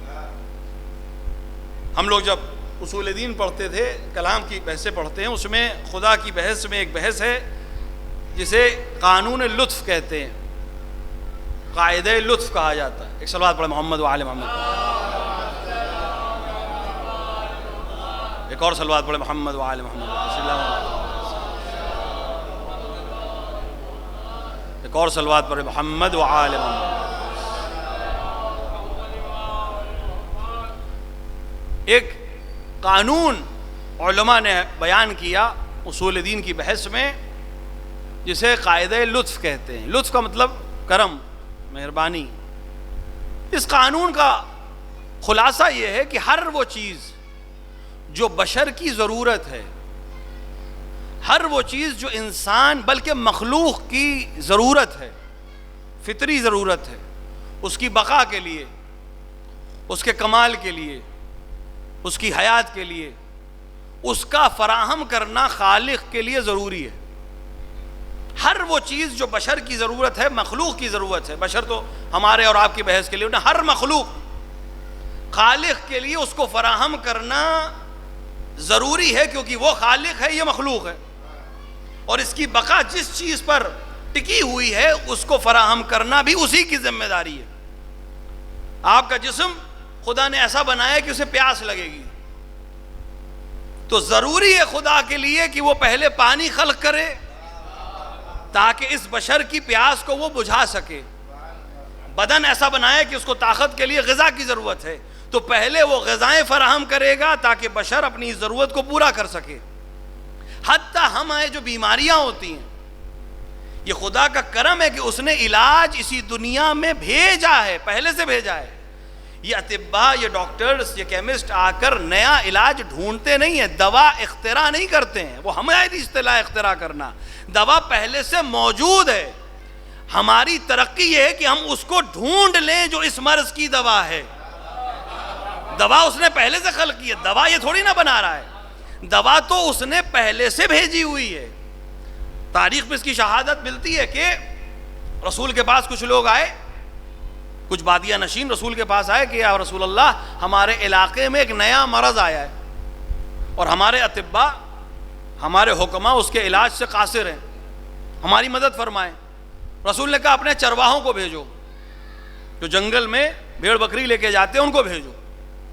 ہم لوگ جب اصول دین پڑھتے تھے، کلام کی بحثیں پڑھتے ہیں، اس میں خدا کی بحث میں ایک بحث ہے جسے قانون لطف کہتے ہیں، قاعدہ لطف کہا جاتا ہے۔ ایک صلوات پڑھے محمد و آل محمد، ایک اور صلوات پڑھے محمد و آل محمد، ایک اور صلوات پڑھے محمد و آل محمد۔ ایک قانون علماء نے بیان کیا اصول دین کی بحث میں جسے قاعدہ لطف کہتے ہیں۔ لطف کا مطلب کرم، مہربانی۔ اس قانون کا خلاصہ یہ ہے کہ ہر وہ چیز جو بشر کی ضرورت ہے، ہر وہ چیز جو انسان بلکہ مخلوق کی ضرورت ہے، فطری ضرورت ہے، اس کی بقا کے لیے، اس کے کمال کے لیے، اس کی حیات کے لیے، اس کا فراہم کرنا خالق کے لیے ضروری ہے۔ ہر وہ چیز جو بشر کی ضرورت ہے، مخلوق کی ضرورت ہے، بشر تو ہمارے اور آپ کی بحث کے لیے، ہر مخلوق خالق کے لیے اس کو فراہم کرنا ضروری ہے، کیونکہ وہ خالق ہے، یہ مخلوق ہے، اور اس کی بقا جس چیز پر ٹکی ہوئی ہے اس کو فراہم کرنا بھی اسی کی ذمہ داری ہے۔ آپ کا جسم خدا نے ایسا بنایا کہ اسے پیاس لگے گی، تو ضروری ہے خدا کے لیے کہ وہ پہلے پانی خلق کرے تاکہ اس بشر کی پیاس کو وہ بجھا سکے۔ بدن ایسا بنایا کہ اس کو طاقت کے لیے غذا کی ضرورت ہے، تو پہلے وہ غذائیں فراہم کرے گا تاکہ بشر اپنی ضرورت کو پورا کر سکے۔ حتیٰ ہمیں جو بیماریاں ہوتی ہیں، یہ خدا کا کرم ہے کہ اس نے علاج اسی دنیا میں بھیجا ہے، پہلے سے بھیجا ہے۔ یہ اطباء، یہ ڈاکٹرز، یہ کیمسٹ آ کر نیا علاج ڈھونڈتے نہیں ہیں، دوا اختراع نہیں کرتے ہیں، وہ ہماری اصطلاح اختراع کرنا، دوا پہلے سے موجود ہے۔ ہماری ترقی یہ ہے کہ ہم اس کو ڈھونڈ لیں جو اس مرض کی دوا ہے۔ دوا اس نے پہلے سے خلق کی ہے، دوا یہ تھوڑی نہ بنا رہا ہے، دوا تو اس نے پہلے سے بھیجی ہوئی ہے۔ تاریخ میں اس کی شہادت ملتی ہے کہ رسول کے پاس کچھ لوگ آئے، کچھ بادیہ نشین رسول کے پاس آئے کہ یا رسول اللہ، ہمارے علاقے میں ایک نیا مرض آیا ہے اور ہمارے اطباء، ہمارے حکماء اس کے علاج سے قاصر ہیں، ہماری مدد فرمائیں۔ رسول نے کہا اپنے چرواہوں کو بھیجو، جو جنگل میں بھیڑ بکری لے کے جاتے ہیں ان کو بھیجو۔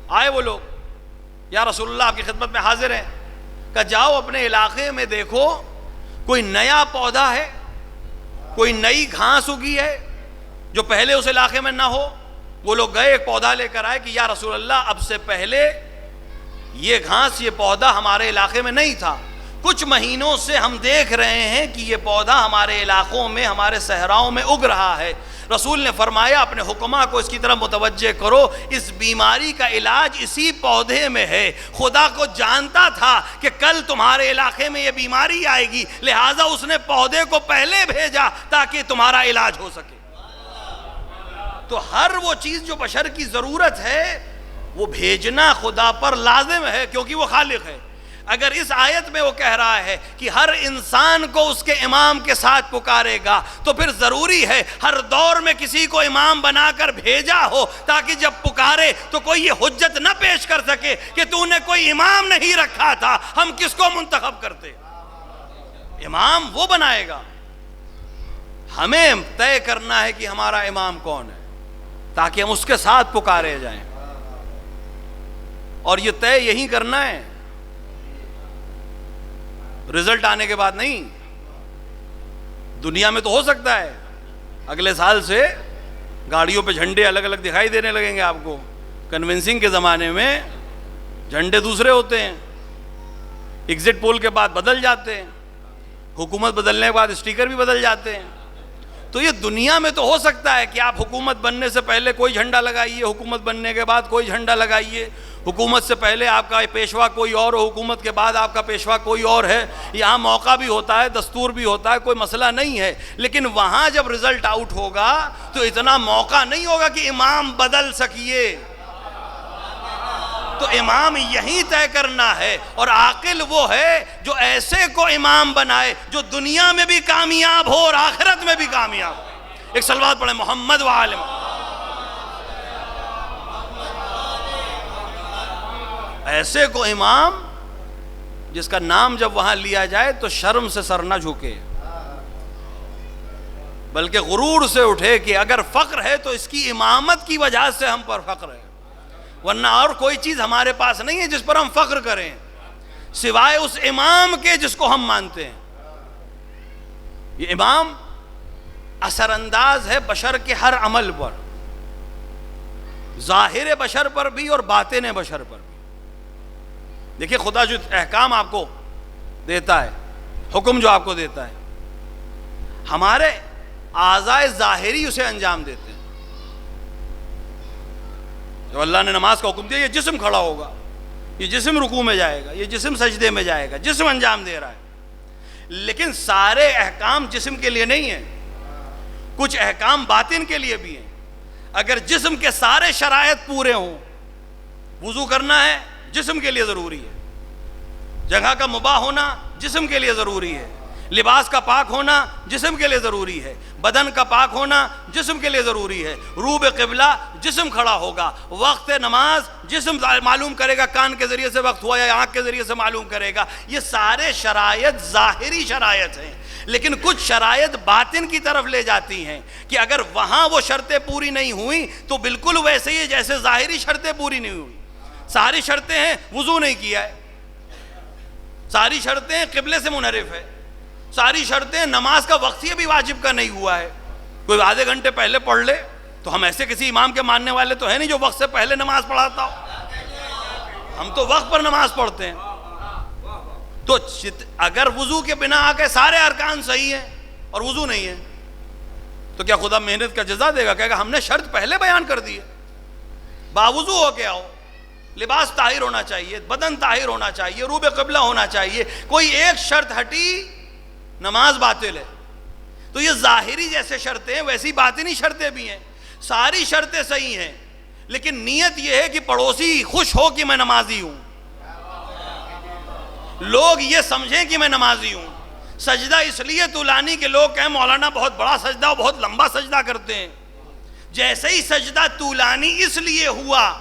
آئے وہ لوگ، یا رسول اللہ آپ کی خدمت میں حاضر ہیں۔ کہ جاؤ اپنے علاقے میں دیکھو کوئی نیا پودا ہے، کوئی نئی گھاس اگی ہے جو پہلے اس علاقے میں نہ ہو۔ وہ لوگ گئے، ایک پودا لے کر آئے کہ یا رسول اللہ اب سے پہلے یہ گھاس، یہ پودا ہمارے علاقے میں نہیں تھا، کچھ مہینوں سے ہم دیکھ رہے ہیں کہ یہ پودا ہمارے علاقوں میں، ہمارے صحراؤں میں اگ رہا ہے۔ رسول نے فرمایا اپنے حکماء کو اس کی طرف متوجہ کرو، اس بیماری کا علاج اسی پودے میں ہے۔ خدا کو جانتا تھا کہ کل تمہارے علاقے میں یہ بیماری آئے گی، لہٰذا اس نے پودے کو پہلے بھیجا تاکہ تمہارا علاج ہو سکے۔ تو ہر وہ چیز جو بشر کی ضرورت ہے وہ بھیجنا خدا پر لازم ہے، کیونکہ وہ خالق ہے۔ اگر اس آیت میں وہ کہہ رہا ہے کہ ہر انسان کو اس کے امام کے ساتھ پکارے گا، تو پھر ضروری ہے ہر دور میں کسی کو امام بنا کر بھیجا ہو تاکہ جب پکارے تو کوئی یہ حجت نہ پیش کر سکے کہ تو نے کوئی امام نہیں رکھا تھا، ہم کس کو منتخب کرتے۔ امام وہ بنائے گا، ہمیں طے کرنا ہے کہ ہمارا امام کون ہے تاکہ ہم اس کے ساتھ پکارے جائیں، اور یہ طے یہی کرنا ہے، رزلٹ آنے کے بعد نہیں۔ دنیا میں تو ہو سکتا ہے اگلے سال سے گاڑیوں پہ جھنڈے الگ الگ دکھائی دینے لگیں گے آپ کو. کنونسنگ کے زمانے میں جھنڈے دوسرے ہوتے ہیں, ایگزٹ پول کے بعد بدل جاتے ہیں, حکومت بدلنے کے بعد اسٹیکر بھی بدل جاتے ہیں. تو یہ دنیا میں تو ہو سکتا ہے کہ آپ حکومت بننے سے پہلے کوئی جھنڈا لگائیے, حکومت بننے کے بعد کوئی جھنڈا لگائیے, حکومت سے پہلے آپ کا پیشوا کوئی اور ہو, حکومت کے بعد آپ کا پیشوا کوئی اور ہے. یہاں موقع بھی ہوتا ہے, دستور بھی ہوتا ہے, کوئی مسئلہ نہیں ہے. لیکن وہاں جب رزلٹ آؤٹ ہوگا تو اتنا موقع نہیں ہوگا کہ امام بدل سکیے. تو امام یہی طے کرنا ہے, اور عاقل وہ ہے جو ایسے کو امام بنائے جو دنیا میں بھی کامیاب ہو اور آخرت میں بھی کامیاب ہو. ایک صلوات پڑھیں محمد وآل محمد. ایسے کو امام جس کا نام جب وہاں لیا جائے تو شرم سے سر نہ جھکے, بلکہ غرور سے اٹھے کہ اگر فخر ہے تو اس کی امامت کی وجہ سے ہم پر فخر ہے, ورنہ اور کوئی چیز ہمارے پاس نہیں ہے جس پر ہم فخر کریں سوائے اس امام کے جس کو ہم مانتے ہیں. یہ امام اثر انداز ہے بشر کے ہر عمل پر, ظاہر بشر پر بھی اور باطن بشر پر بھی. دیکھیے خدا جو احکام آپ کو دیتا ہے, حکم جو آپ کو دیتا ہے, ہمارے اعضائے ظاہری اسے انجام دیتے ہیں. جو اللہ نے نماز کا حکم دیا, یہ جسم کھڑا ہوگا, یہ جسم رکوع میں جائے گا, یہ جسم سجدے میں جائے گا, جسم انجام دے رہا ہے. لیکن سارے احکام جسم کے لیے نہیں ہیں, کچھ احکام باطن کے لیے بھی ہیں. اگر جسم کے سارے شرائط پورے ہوں, وضو کرنا ہے جسم کے لیے ضروری ہے, جگہ کا مباح ہونا جسم کے لیے ضروری ہے, لباس کا پاک ہونا جسم کے لیے ضروری ہے, بدن کا پاک ہونا جسم کے لیے ضروری ہے, روب قبلہ جسم کھڑا ہوگا, وقت نماز جسم معلوم کرے گا, کان کے ذریعے سے وقت ہوا یا آنکھ کے ذریعے سے معلوم کرے گا. یہ سارے شرائط ظاہری شرائط ہیں. لیکن کچھ شرائط باطن کی طرف لے جاتی ہیں کہ اگر وہاں وہ شرطیں پوری نہیں ہوئیں تو بالکل ویسے ہی جیسے ظاہری شرطیں پوری نہیں ہوئی. ساری شرطیں ہیں, وضو نہیں کیا ہے, ساری شرطیں قبلے سے منحرف ہے, ساری شرطیں نماز کا وقت ہی بھی واجب کا نہیں ہوا ہے, کوئی آدھے گھنٹے پہلے پڑھ لے. تو ہم ایسے کسی امام کے ماننے والے تو ہیں نہیں جو وقت سے پہلے نماز پڑھاتا ہو, ہم تو وقت پر نماز پڑھتے ہیں. تو اگر وضو کے بنا آ کے سارے ارکان صحیح ہیں اور وضو نہیں ہے تو کیا خدا محنت کا جزا دے گا؟ کہے گا ہم نے شرط پہلے بیان کر دی ہے, باوضو ہو کے آؤ, لباس طاہر ہونا چاہیے, بدن طاہر ہونا چاہیے, روب قبلہ ہونا چاہیے, کوئی ایک شرط ہٹی نماز باطل ہے. تو یہ ظاہری جیسے شرطیں ہیں ویسی باطنی شرطیں بھی ہیں. ساری شرطیں صحیح ہیں لیکن نیت یہ ہے کہ پڑوسی خوش ہو کہ میں نمازی ہوں, لوگ یہ سمجھیں کہ میں نمازی ہوں. سجدہ اس لیے طولانی کہ لوگ کہیں مولانا بہت بڑا سجدہ اور بہت لمبا سجدہ کرتے ہیں. جیسے ہی سجدہ طولانی اس لیے ہوا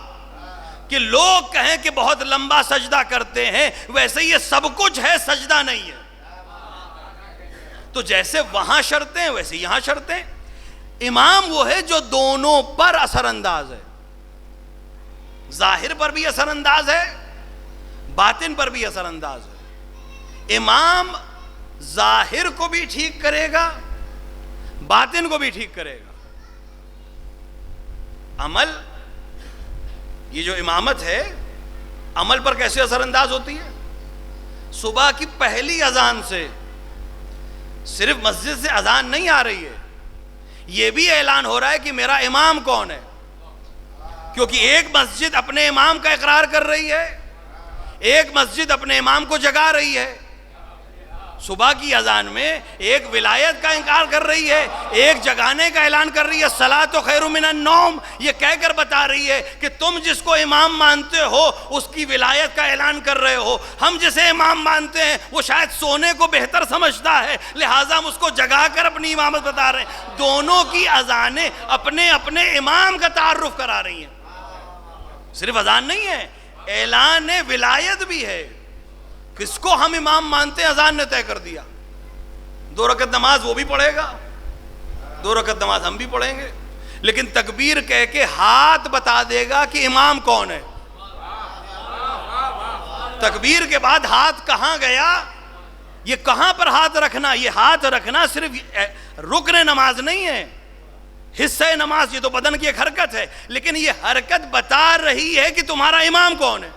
کہ لوگ کہیں کہ بہت لمبا سجدہ کرتے ہیں, ویسے یہ سب کچھ ہے, سجدہ نہیں ہے. تو جیسے وہاں شرطیں ویسے یہاں شرطیں. امام وہ ہے جو دونوں پر اثر انداز ہے, ظاہر پر بھی اثر انداز ہے, باطن پر بھی اثر انداز ہے. امام ظاہر کو بھی ٹھیک کرے گا, باطن کو بھی ٹھیک کرے گا. عمل, یہ جو امامت ہے عمل پر کیسے اثر انداز ہوتی ہے؟ صبح کی پہلی اذان سے صرف مسجد سے اذان نہیں آ رہی ہے, یہ بھی اعلان ہو رہا ہے کہ میرا امام کون ہے, کیونکہ ایک مسجد اپنے امام کا اقرار کر رہی ہے, ایک مسجد اپنے امام کو جگا رہی ہے. صبح کی اذان میں ایک ولایت کا انکار کر رہی ہے, ایک جگانے کا اعلان کر رہی ہے, صلاۃ خیر من النوم, یہ کہہ کر بتا رہی ہے کہ تم جس کو امام مانتے ہو اس کی ولایت کا اعلان کر رہے ہو. ہم جسے امام مانتے ہیں وہ شاید سونے کو بہتر سمجھتا ہے, لہٰذا ہم اس کو جگا کر اپنی امامت بتا رہے ہیں. دونوں کی اذانیں اپنے اپنے امام کا تعارف کرا رہی ہیں. صرف اذان نہیں ہے, اعلان ولایت بھی ہے. کس کو ہم امام مانتے ہیں اذان نے طے کر دیا. 2 رکعت نماز وہ بھی پڑھے گا, 2 رکعت نماز ہم بھی پڑھیں گے, لیکن تکبیر کہہ کے ہاتھ بتا دے گا کہ امام کون ہے. تکبیر کے بعد ہاتھ کہاں گیا, یہ کہاں پر ہاتھ رکھنا, یہ ہاتھ رکھنا صرف رکن نماز نہیں ہے, حصہ نماز یہ تو بدن کی ایک حرکت ہے، لیکن یہ حرکت بتا رہی ہے کہ تمہارا امام کون ہے۔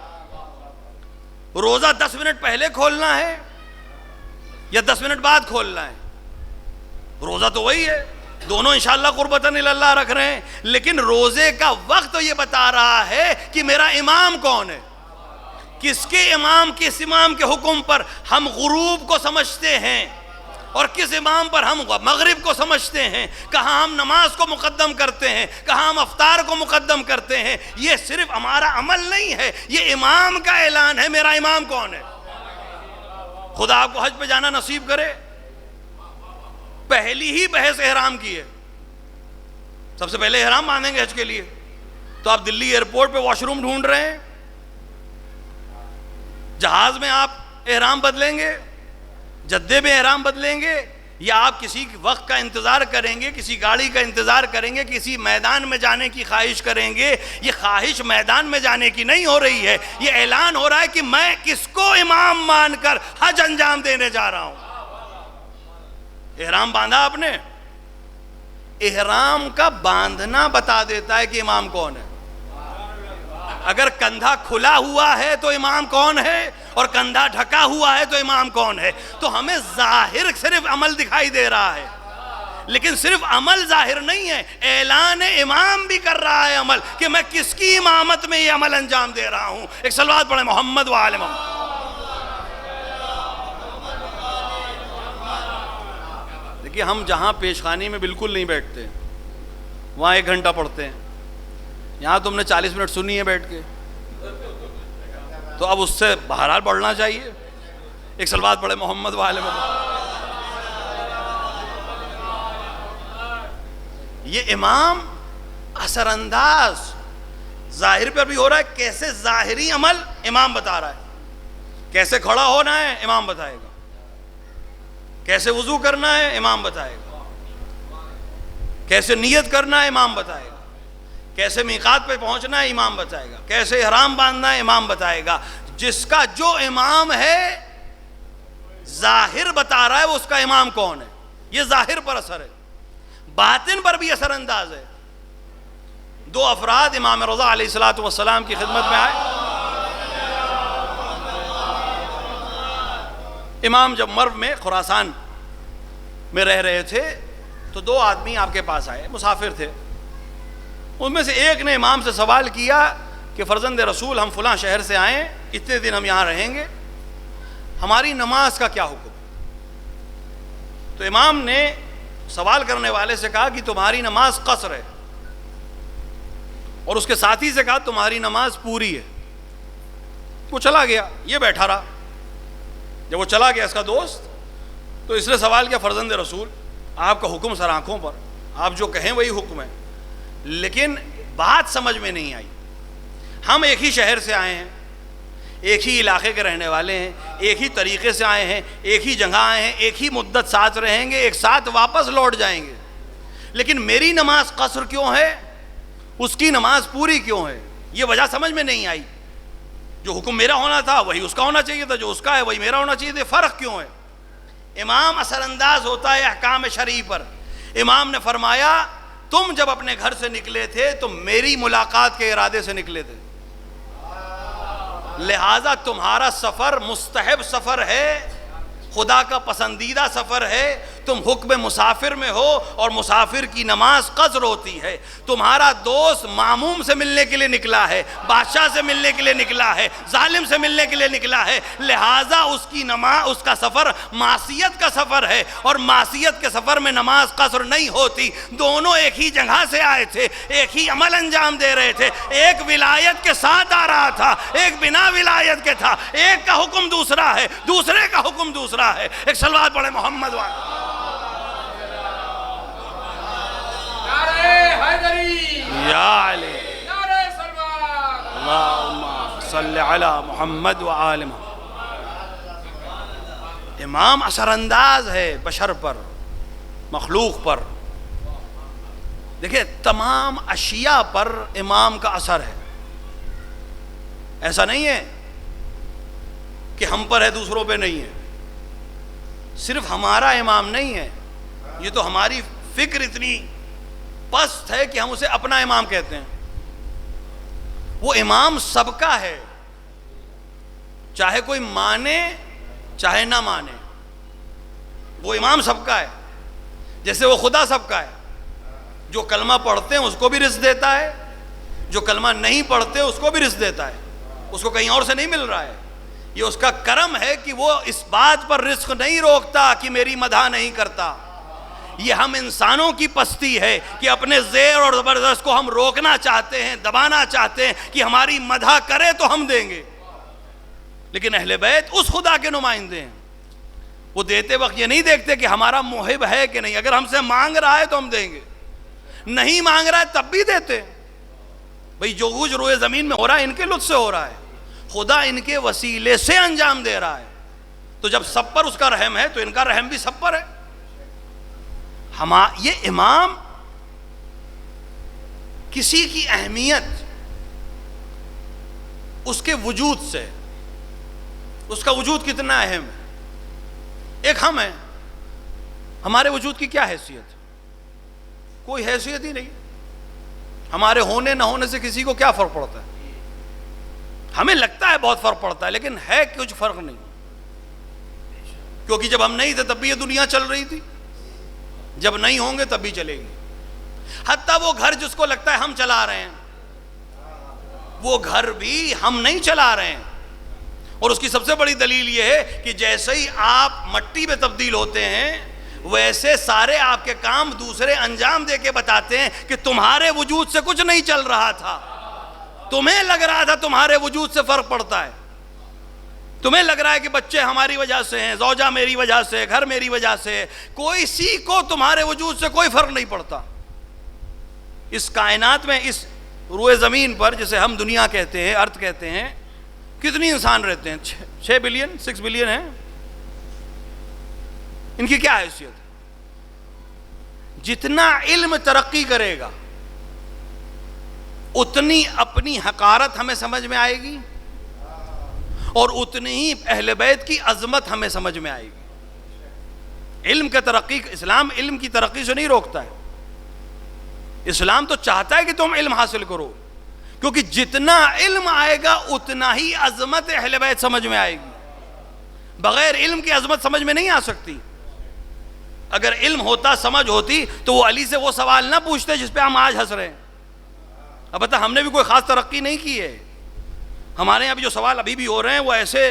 روزہ 10 منٹ پہلے کھولنا ہے یا 10 منٹ بعد کھولنا ہے؟ روزہ تو وہی ہے، دونوں انشاءاللہ قربتاً اللہ رکھ رہے ہیں، لیکن روزے کا وقت یہ بتا رہا ہے کہ میرا امام کون ہے۔ کس امام کے حکم پر ہم غروب کو سمجھتے ہیں اور کس امام پر ہم مغرب کو سمجھتے ہیں، کہاں ہم نماز کو مقدم کرتے ہیں، کہاں ہم افطار کو مقدم کرتے ہیں، یہ صرف ہمارا عمل نہیں ہے، یہ امام کا اعلان ہے، میرا امام کون ہے۔ خدا آپ کو حج پہ جانا نصیب کرے۔ پہلی ہی بحث احرام کی ہے، سب سے پہلے احرام باندھیں گے حج کے لیے، تو آپ دلی ایئرپورٹ پہ واش روم ڈھونڈ رہے ہیں، جہاز میں آپ احرام بدلیں گے، جدے میں احرام بدلیں گے، یا آپ کسی وقت کا انتظار کریں گے، کسی گاڑی کا انتظار کریں گے، کسی میدان میں جانے کی خواہش کریں گے۔ یہ خواہش میدان میں جانے کی نہیں ہو رہی ہے، یہ اعلان ہو رہا ہے کہ میں کس کو امام مان کر حج انجام دینے جا رہا ہوں۔ احرام باندھا آپ نے، احرام کا باندھنا بتا دیتا ہے کہ امام کون ہے۔ اگر کندھا کھلا ہوا ہے تو امام کون ہے، اور کندھا ڈھکا ہوا ہے تو امام کون ہے۔ تو ہمیں ظاہر صرف عمل دکھائی دے رہا ہے، لیکن صرف عمل ظاہر نہیں ہے، اعلان امام بھی کر رہا ہے عمل، کہ میں کس کی امامت میں یہ عمل انجام دے رہا ہوں۔ ایک صلوات پڑھیں محمد و آل محمد۔ دیکھیے ہم جہاں پیشخانی میں بالکل نہیں بیٹھتے، وہاں 1 گھنٹہ پڑھتے ہیں، یہاں تم نے 40 منٹ سنی ہے بیٹھ کے، تو اب اس سے بہرحال پڑھنا چاہیے۔ ایک صلوات پڑھے محمد و آل محمد۔ یہ امام اثر انداز ظاہر پر بھی ہو رہا ہے، کیسے ظاہری عمل امام بتا رہا ہے، کیسے کھڑا ہونا ہے امام بتائے گا، کیسے وضو کرنا ہے امام بتائے گا، کیسے نیت کرنا ہے امام بتائے گا، کیسے میقات پہ پہنچنا ہے امام بتائے گا، کیسے احرام باندھنا ہے امام بتائے گا۔ جس کا جو امام ہے ظاہر بتا رہا ہے وہ اس کا امام کون ہے، یہ ظاہر پر اثر ہے، باطن پر بھی اثر انداز ہے۔ 2 افراد امام رضا علیہ السلام کی خدمت میں آئے۔ امام جب مرو میں خراسان میں رہ رہے تھے تو 2 آدمی آپ کے پاس آئے، مسافر تھے۔ ان میں سے ایک نے امام سے سوال کیا کہ فرزند رسول ہم فلاں شہر سے آئیں، اتنے دن ہم یہاں رہیں گے، ہماری نماز کا کیا حکم؟ تو امام نے سوال کرنے والے سے کہا کہ تمہاری نماز قصر ہے، اور اس کے ساتھی سے کہا تمہاری نماز پوری ہے۔ وہ چلا گیا، یہ بیٹھا رہا۔ جب وہ چلا گیا اس کا دوست، تو اس نے سوال کیا فرزند رسول آپ کا حکم سر آنکھوں پر، آپ جو کہیں وہی حکم ہے، لیکن بات سمجھ میں نہیں آئی۔ ہم ایک ہی شہر سے آئے ہیں، ایک ہی علاقے کے رہنے والے ہیں، ایک ہی طریقے سے آئے ہیں، ایک ہی جگہ آئے ہیں، ایک ہی مدت ساتھ رہیں گے، ایک ساتھ واپس لوٹ جائیں گے، لیکن میری نماز قصر کیوں ہے، اس کی نماز پوری کیوں ہے؟ یہ وجہ سمجھ میں نہیں آئی۔ جو حکم میرا ہونا تھا وہی اس کا ہونا چاہیے تھا، جو اس کا ہے وہی میرا ہونا چاہیے تھا، فرق کیوں ہے؟ امام اثر انداز ہوتا ہے احکام شرعی پر۔ امام نے فرمایا تم جب اپنے گھر سے نکلے تھے تو میری ملاقات کے ارادے سے نکلے تھے، لہذا تمہارا سفر مستحب سفر ہے، خدا کا پسندیدہ سفر ہے، تم حکم مسافر میں ہو اور مسافر کی نماز قصر ہوتی ہے۔ تمہارا دوست معموم سے ملنے کے لیے نکلا ہے، بادشاہ سے ملنے کے لیے نکلا ہے، ظالم سے ملنے کے لیے نکلا ہے، لہٰذا اس کی نماز، اس کا سفر معصیت کا سفر ہے، اور معصیت کے سفر میں نماز قصر نہیں ہوتی۔ دونوں ایک ہی جگہ سے آئے تھے، ایک ہی عمل انجام دے رہے تھے، ایک ولایت کے ساتھ آ رہا تھا، ایک بنا ولایت کے تھا، ایک کا حکم دوسرا ہے، دوسرے کا حکم دوسرا ہے۔ ایک صلوات پڑھے محمد والے۔ یا علی اللہم صلی علی محمد و آل محمد۔ امام اثر انداز ہے بشر پر، مخلوق پر۔ دیکھیں تمام اشیاء پر امام کا اثر ہے، ایسا نہیں ہے کہ ہم پر ہے دوسروں پہ نہیں ہے۔ صرف ہمارا امام نہیں ہے، یہ تو ہماری فکر اتنی پست ہے کہ ہم اسے اپنا امام کہتے ہیں. وہ امام سب کا ہے، چاہے کوئی مانے چاہے نہ مانے، وہ امام سب کا ہے. جیسے وہ خدا سب کا ہے. جو کلمہ پڑھتے ہیں اس کو بھی رزق دیتا ہے، جو کلمہ نہیں پڑھتے اس کو بھی رزق دیتا ہے. اس کو کہیں اور سے نہیں مل رہا ہے. یہ اس کا کرم ہے کہ وہ اس بات پر رزق نہیں روکتا کہ میری مدح نہیں کرتا. یہ ہم انسانوں کی پستی ہے کہ اپنے زیر اور زبردست کو ہم روکنا چاہتے ہیں، دبانا چاہتے ہیں کہ ہماری مدح کرے تو ہم دیں گے. لیکن اہل بیت اس خدا کے نمائندے ہیں. وہ دیتے وقت یہ نہیں دیکھتے کہ ہمارا محب ہے کہ نہیں. اگر ہم سے مانگ رہا ہے تو ہم دیں گے، نہیں مانگ رہا ہے تب بھی دیتے. بھئی جو کچھ روئے زمین میں ہو رہا ہے ان کے لطف سے ہو رہا ہے، خدا ان کے وسیلے سے انجام دے رہا ہے. تو جب سب پر اس کا رحم ہے تو ان کا رحم بھی سب پر ہے. یہ امام کسی کی اہمیت اس کے وجود سے، اس کا وجود کتنا اہم ہے. ایک ہم ہیں، ہمارے وجود کی کیا حیثیت؟ کوئی حیثیت ہی نہیں. ہمارے ہونے نہ ہونے سے کسی کو کیا فرق پڑتا ہے؟ ہمیں لگتا ہے بہت فرق پڑتا ہے، لیکن ہے کچھ فرق نہیں. کیونکہ جب ہم نہیں تھے تب بھی یہ دنیا چل رہی تھی، جب نہیں ہوں گے تب بھی چلے گی. حتیٰ وہ گھر جس کو لگتا ہے ہم چلا رہے ہیں، وہ گھر بھی ہم نہیں چلا رہے ہیں. اور اس کی سب سے بڑی دلیل یہ ہے کہ جیسے ہی آپ مٹی میں تبدیل ہوتے ہیں ویسے سارے آپ کے کام دوسرے انجام دے کے بتاتے ہیں کہ تمہارے وجود سے کچھ نہیں چل رہا تھا. تمہیں لگ رہا تھا تمہارے وجود سے فرق پڑتا ہے. تمہیں لگ رہا ہے کہ بچے ہماری وجہ سے ہیں، زوجہ میری وجہ سے، گھر میری وجہ سے. کوئی سی کو تمہارے وجود سے کوئی فرق نہیں پڑتا. اس کائنات میں، اس روئے زمین پر جسے ہم دنیا کہتے ہیں، ارتھ کہتے ہیں، کتنی انسان رہتے ہیں؟ 6 بلین 6 بلین ہیں. ان کی کیا حیثیت ہے؟ جتنا علم ترقی کرے گا اتنی اپنی حقارت ہمیں سمجھ میں آئے گی اور اتنی ہی اہل بیت کی عظمت ہمیں سمجھ میں آئے گی. علم کی ترقی، اسلام علم کی ترقی سے نہیں روکتا ہے. اسلام تو چاہتا ہے کہ تم علم حاصل کرو، کیونکہ جتنا علم آئے گا اتنا ہی عظمت اہل بیت سمجھ میں آئے گی. بغیر علم کی عظمت سمجھ میں نہیں آ سکتی. اگر علم ہوتا، سمجھ ہوتی، تو وہ علی سے وہ سوال نہ پوچھتے جس پہ ہم آج ہنس رہے ہیں. اب بتا، ہم نے بھی کوئی خاص ترقی نہیں کی ہے. ہمارے یہاں بھی جو سوال ابھی بھی ہو رہے ہیں وہ ایسے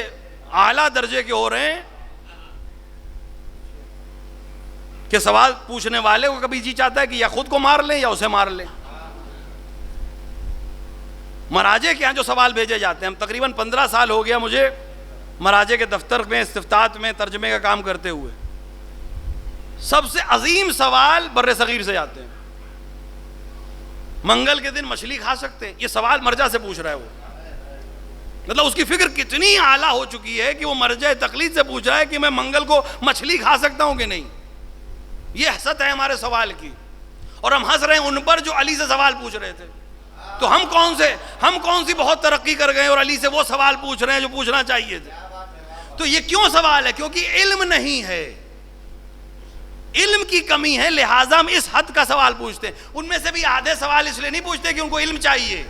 اعلیٰ درجے کے ہو رہے ہیں کہ سوال پوچھنے والے کو کبھی جی چاہتا ہے کہ یا خود کو مار لیں یا اسے مار لیں. مراجع کے ہاں جو سوال بھیجے جاتے ہیں، ہم تقریباً 15 سال ہو گیا مجھے مراجع کے دفتر میں استفتاء میں ترجمے کا کام کرتے ہوئے. سب سے عظیم سوال بر صغیر سے آتے ہیں. منگل کے دن مچھلی کھا سکتے ہیں؟ یہ سوال مرجع سے پوچھ رہا ہے. وہ مطلب اس کی فکر کتنی اعلیٰ ہو چکی ہے کہ وہ مرجع تقلید سے پوچھ رہا ہے کہ میں منگل کو مچھلی کھا سکتا ہوں کہ نہیں. یہ حسد ہے ہمارے سوال کی، اور ہم ہنس رہے ہیں ان پر جو علی سے سوال پوچھ رہے تھے. تو ہم کون سی بہت ترقی کر گئے اور علی سے وہ سوال پوچھ رہے ہیں جو پوچھنا چاہیے تھے. تو یہ کیوں سوال ہے؟ کیونکہ علم نہیں ہے، علم کی کمی ہے، لہٰذا ہم اس حد کا سوال پوچھتے ہیں. ان میں سے بھی آدھے سوال اس لیے نہیں پوچھتے کہ ان کو علم چاہیے،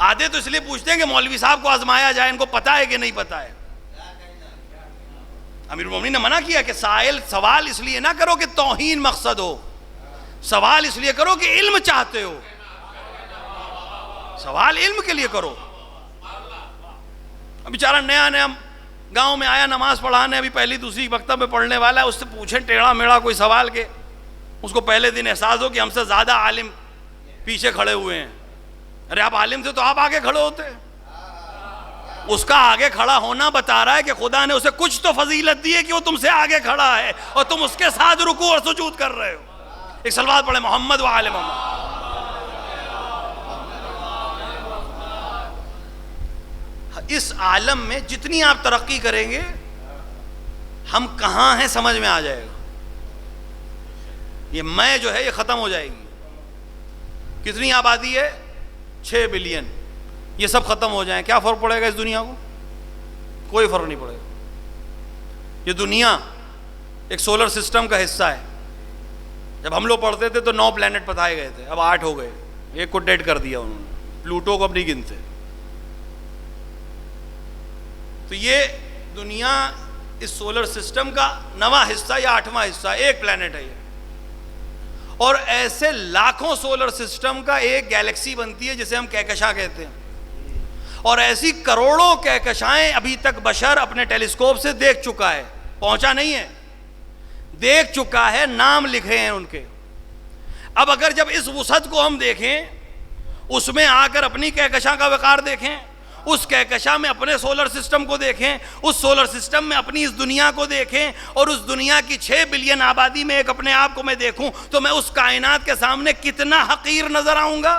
آدھے تو اس لیے پوچھتے ہیں کہ مولوی صاحب کو آزمایا جائے، ان کو پتا ہے کہ نہیں پتا ہے. امیر المومنین نے منع کیا کہ سوال اس لیے نہ کرو کہ توہین مقصد ہو، سوال اس لیے کرو کہ علم چاہتے ہو. سوال علم کے لیے کرو. اب بیچارہ نیا گاؤں میں آیا نماز پڑھانے، ابھی پہلی دوسری مکتب میں پڑھنے والا ہے، اس سے پوچھیں ٹیڑھا میڑھا کوئی سوال کے اس کو پہلے دن احساس ہو کہ ہم سے زیادہ عالم پیچھے کھڑے ہوئے ہیں. ارے آپ عالم تھے تو آپ آگے کھڑے ہوتے. اس کا آگے کھڑا ہونا بتا رہا ہے کہ خدا نے اسے کچھ تو فضیلت دی ہے کہ وہ تم سے آگے کھڑا ہے اور تم اس کے ساتھ رکوع اور سجود کر رہے ہو. ایک صلوات پڑھیں محمد و آل محمد. اس عالم میں جتنی آپ ترقی کریں گے ہم کہاں ہیں سمجھ میں آ جائے گا. یہ میں جو ہے یہ ختم ہو جائے گی. کتنی آبادی ہے؟ 6 بلین. یہ سب ختم ہو جائیں، کیا فرق پڑے گا اس دنیا کو؟ کوئی فرق نہیں پڑے گا. یہ دنیا ایک سولر سسٹم کا حصہ ہے. جب ہم لوگ پڑھتے تھے تو 9 پلینٹ بتائے گئے تھے، اب 8 ہو گئے، ایک کو ڈیڈ کر دیا انہوں نے، پلوٹو کو اب نہیں گنتے. تو یہ دنیا اس سولر سسٹم کا 9واں حصہ یا 8واں حصہ، ایک پلینٹ ہے یہ. اور ایسے لاکھوں سولر سسٹم کا ایک گیلیکسی بنتی ہے جسے ہم کہکشاں کہتے ہیں. اور ایسی کروڑوں کہکشائیں ابھی تک بشر اپنے ٹیلیسکوپ سے دیکھ چکا ہے، پہنچا نہیں ہے، دیکھ چکا ہے، نام لکھے ہیں ان کے. اب اگر جب اس وسعت کو ہم دیکھیں، اس میں آ کر اپنی کہکشاں کا وقار دیکھیں، اس کہکشاں میں اپنے سولر سسٹم کو دیکھیں، اس سولر سسٹم میں اپنی اس دنیا کو دیکھیں، اور اس دنیا کی 6 بلین آبادی میں ایک اپنے آپ کو میں دیکھوں، تو میں اس کائنات کے سامنے کتنا حقیر نظر آؤں گا.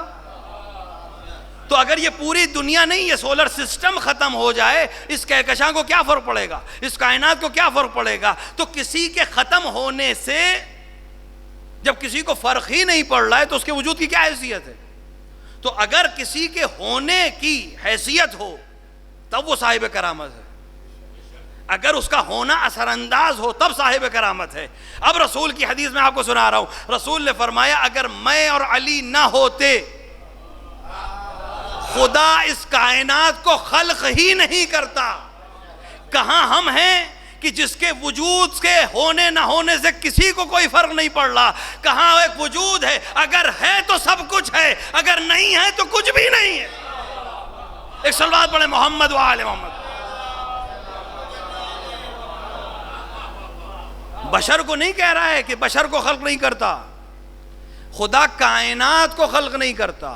تو اگر یہ پوری دنیا نہیں، یہ سولر سسٹم ختم ہو جائے، اس کہکشاں کو کیا فرق پڑے گا، اس کائنات کو کیا فرق پڑے گا؟ تو کسی کے ختم ہونے سے جب کسی کو فرق ہی نہیں پڑ رہا ہے تو اس کے وجود کی کیا حیثیت ہے؟ تو اگر کسی کے ہونے کی حیثیت ہو تب وہ صاحب کرامت ہے، اگر اس کا ہونا اثر انداز ہو تب صاحب کرامت ہے. اب رسول کی حدیث میں آپ کو سنا رہا ہوں، رسول نے فرمایا اگر میں اور علی نہ ہوتے، خدا اس کائنات کو خلق ہی نہیں کرتا. کہاں ہم ہیں کہ جس کے وجود کے ہونے نہ ہونے سے کسی کو کوئی فرق نہیں پڑ رہا. کہاں ایک وجود ہے، اگر ہے تو سب کچھ ہے، اگر نہیں ہے تو کچھ بھی نہیں ہے. ایک صلوات پڑھیں محمد و آل محمد. بشر کو نہیں کہہ رہا ہے کہ بشر کو خلق نہیں کرتا، خدا کائنات کو خلق نہیں کرتا.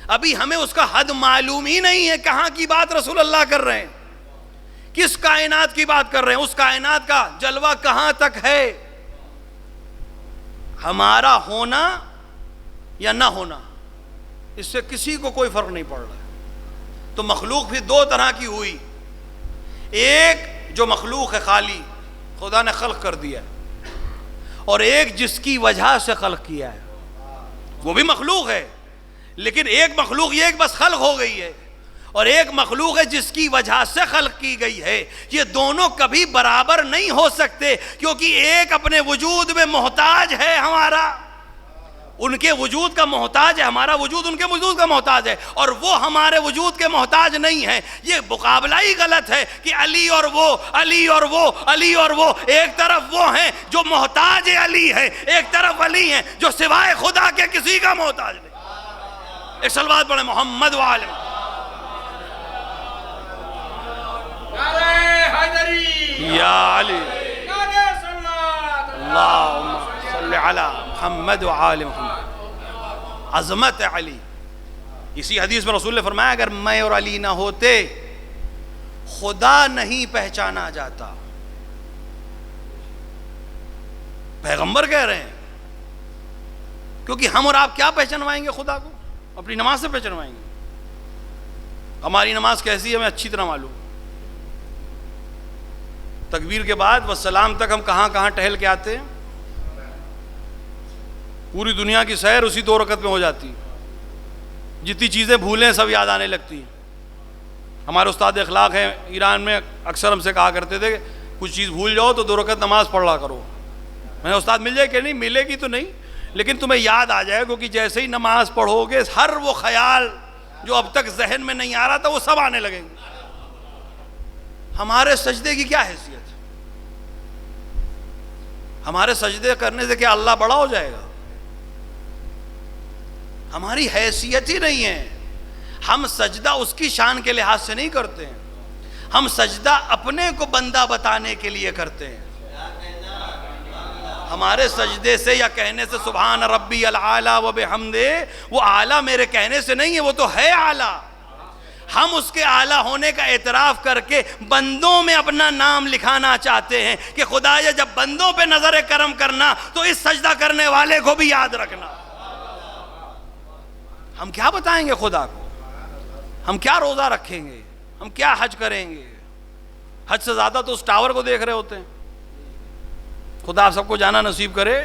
ابھی ہمیں اس کا حد معلوم ہی نہیں ہے. کہاں کی بات رسول اللہ کر رہے ہیں، کس کائنات کی بات کر رہے ہیں، اس کائنات کا جلوہ کہاں تک ہے. ہمارا ہونا یا نہ ہونا، اس سے کسی کو کوئی فرق نہیں پڑ رہا ہے. تو مخلوق بھی 2 طرح کی ہوئی. ایک جو مخلوق ہے خالی، خدا نے خلق کر دیا، اور ایک جس کی وجہ سے خلق کیا ہے، وہ بھی مخلوق ہے. لیکن ایک مخلوق یہ ایک بس خلق ہو گئی ہے، اور ایک مخلوق ہے جس کی وجہ سے خلق کی گئی ہے. یہ دونوں کبھی برابر نہیں ہو سکتے، کیونکہ ایک اپنے وجود میں محتاج ہے ہمارا، ان کے وجود کا محتاج ہے، ہمارا وجود ان کے وجود کا محتاج ہے، اور وہ ہمارے وجود کے محتاج نہیں ہے. یہ مقابلہ ہی غلط ہے کہ علی اور وہ، علی اور وہ، علی اور وہ. ایک طرف وہ ہیں جو محتاج علی ہیں، ایک طرف علی ہیں جو سوائے خدا کے کسی کا محتاج نہیں. ایک صلوات پڑھیں محمد و آل محمد. یا علی اللہم صلی علی محمد و آل محمد. عظمت علی. اسی حدیث میں رسول نے فرمایا اگر میں اور علی نہ ہوتے خدا نہیں پہچانا جاتا. پیغمبر کہہ رہے ہیں، کیونکہ ہم اور آپ کیا پہچانوائیں گے خدا کو؟ اپنی نماز سے پہچانوائیں گے. ہماری نماز کیسی ہے ہمیں اچھی طرح معلوم. تکبیر کے بعد والسلام تک ہم کہاں کہاں ٹہل کے آتے ہیں. پوری دنیا کی سیر اسی 2 رکعت میں ہو جاتی ہے. جتنی چیزیں بھولیں سب یاد آنے لگتی ہیں. ہمارے استاد اخلاق ہیں ایران میں، اکثر ہم سے کہا کرتے تھے کہ کچھ چیز بھول جاؤ تو 2 رکعت نماز پڑھ لا کرو. میں نے استاد مل جائے کہ نہیں، ملے گی تو نہیں، لیکن تمہیں یاد آ جائے گا کہ جیسے ہی نماز پڑھو گے ہر وہ خیال جو اب تک ذہن میں نہیں آ رہا تھا وہ سب آنے لگیں گے. ہمارے سجدے کی کیا حیثیت ہے؟ ہمارے سجدے کرنے سے کیا اللہ بڑا ہو جائے گا؟ ہماری حیثیت ہی نہیں ہے. ہم سجدہ اس کی شان کے لحاظ سے نہیں کرتے ہیں، ہم سجدہ اپنے کو بندہ بتانے کے لیے کرتے ہیں. ہمارے سجدے سے یا کہنے سے سبحان ربی العالی و بحمدہ، وہ اعلیٰ میرے کہنے سے نہیں ہے، وہ تو ہے اعلیٰ. ہم اس کے اعلیٰ ہونے کا اعتراف کر کے بندوں میں اپنا نام لکھانا چاہتے ہیں کہ خدایا جب بندوں پہ نظر کرم کرنا تو اس سجدہ کرنے والے کو بھی یاد رکھنا. ہم کیا بتائیں گے خدا کو؟ ہم کیا روزہ رکھیں گے؟ ہم کیا حج کریں گے؟ حج سے زیادہ تو اس ٹاور کو دیکھ رہے ہوتے ہیں. خدا آپ سب کو جانا نصیب کرے.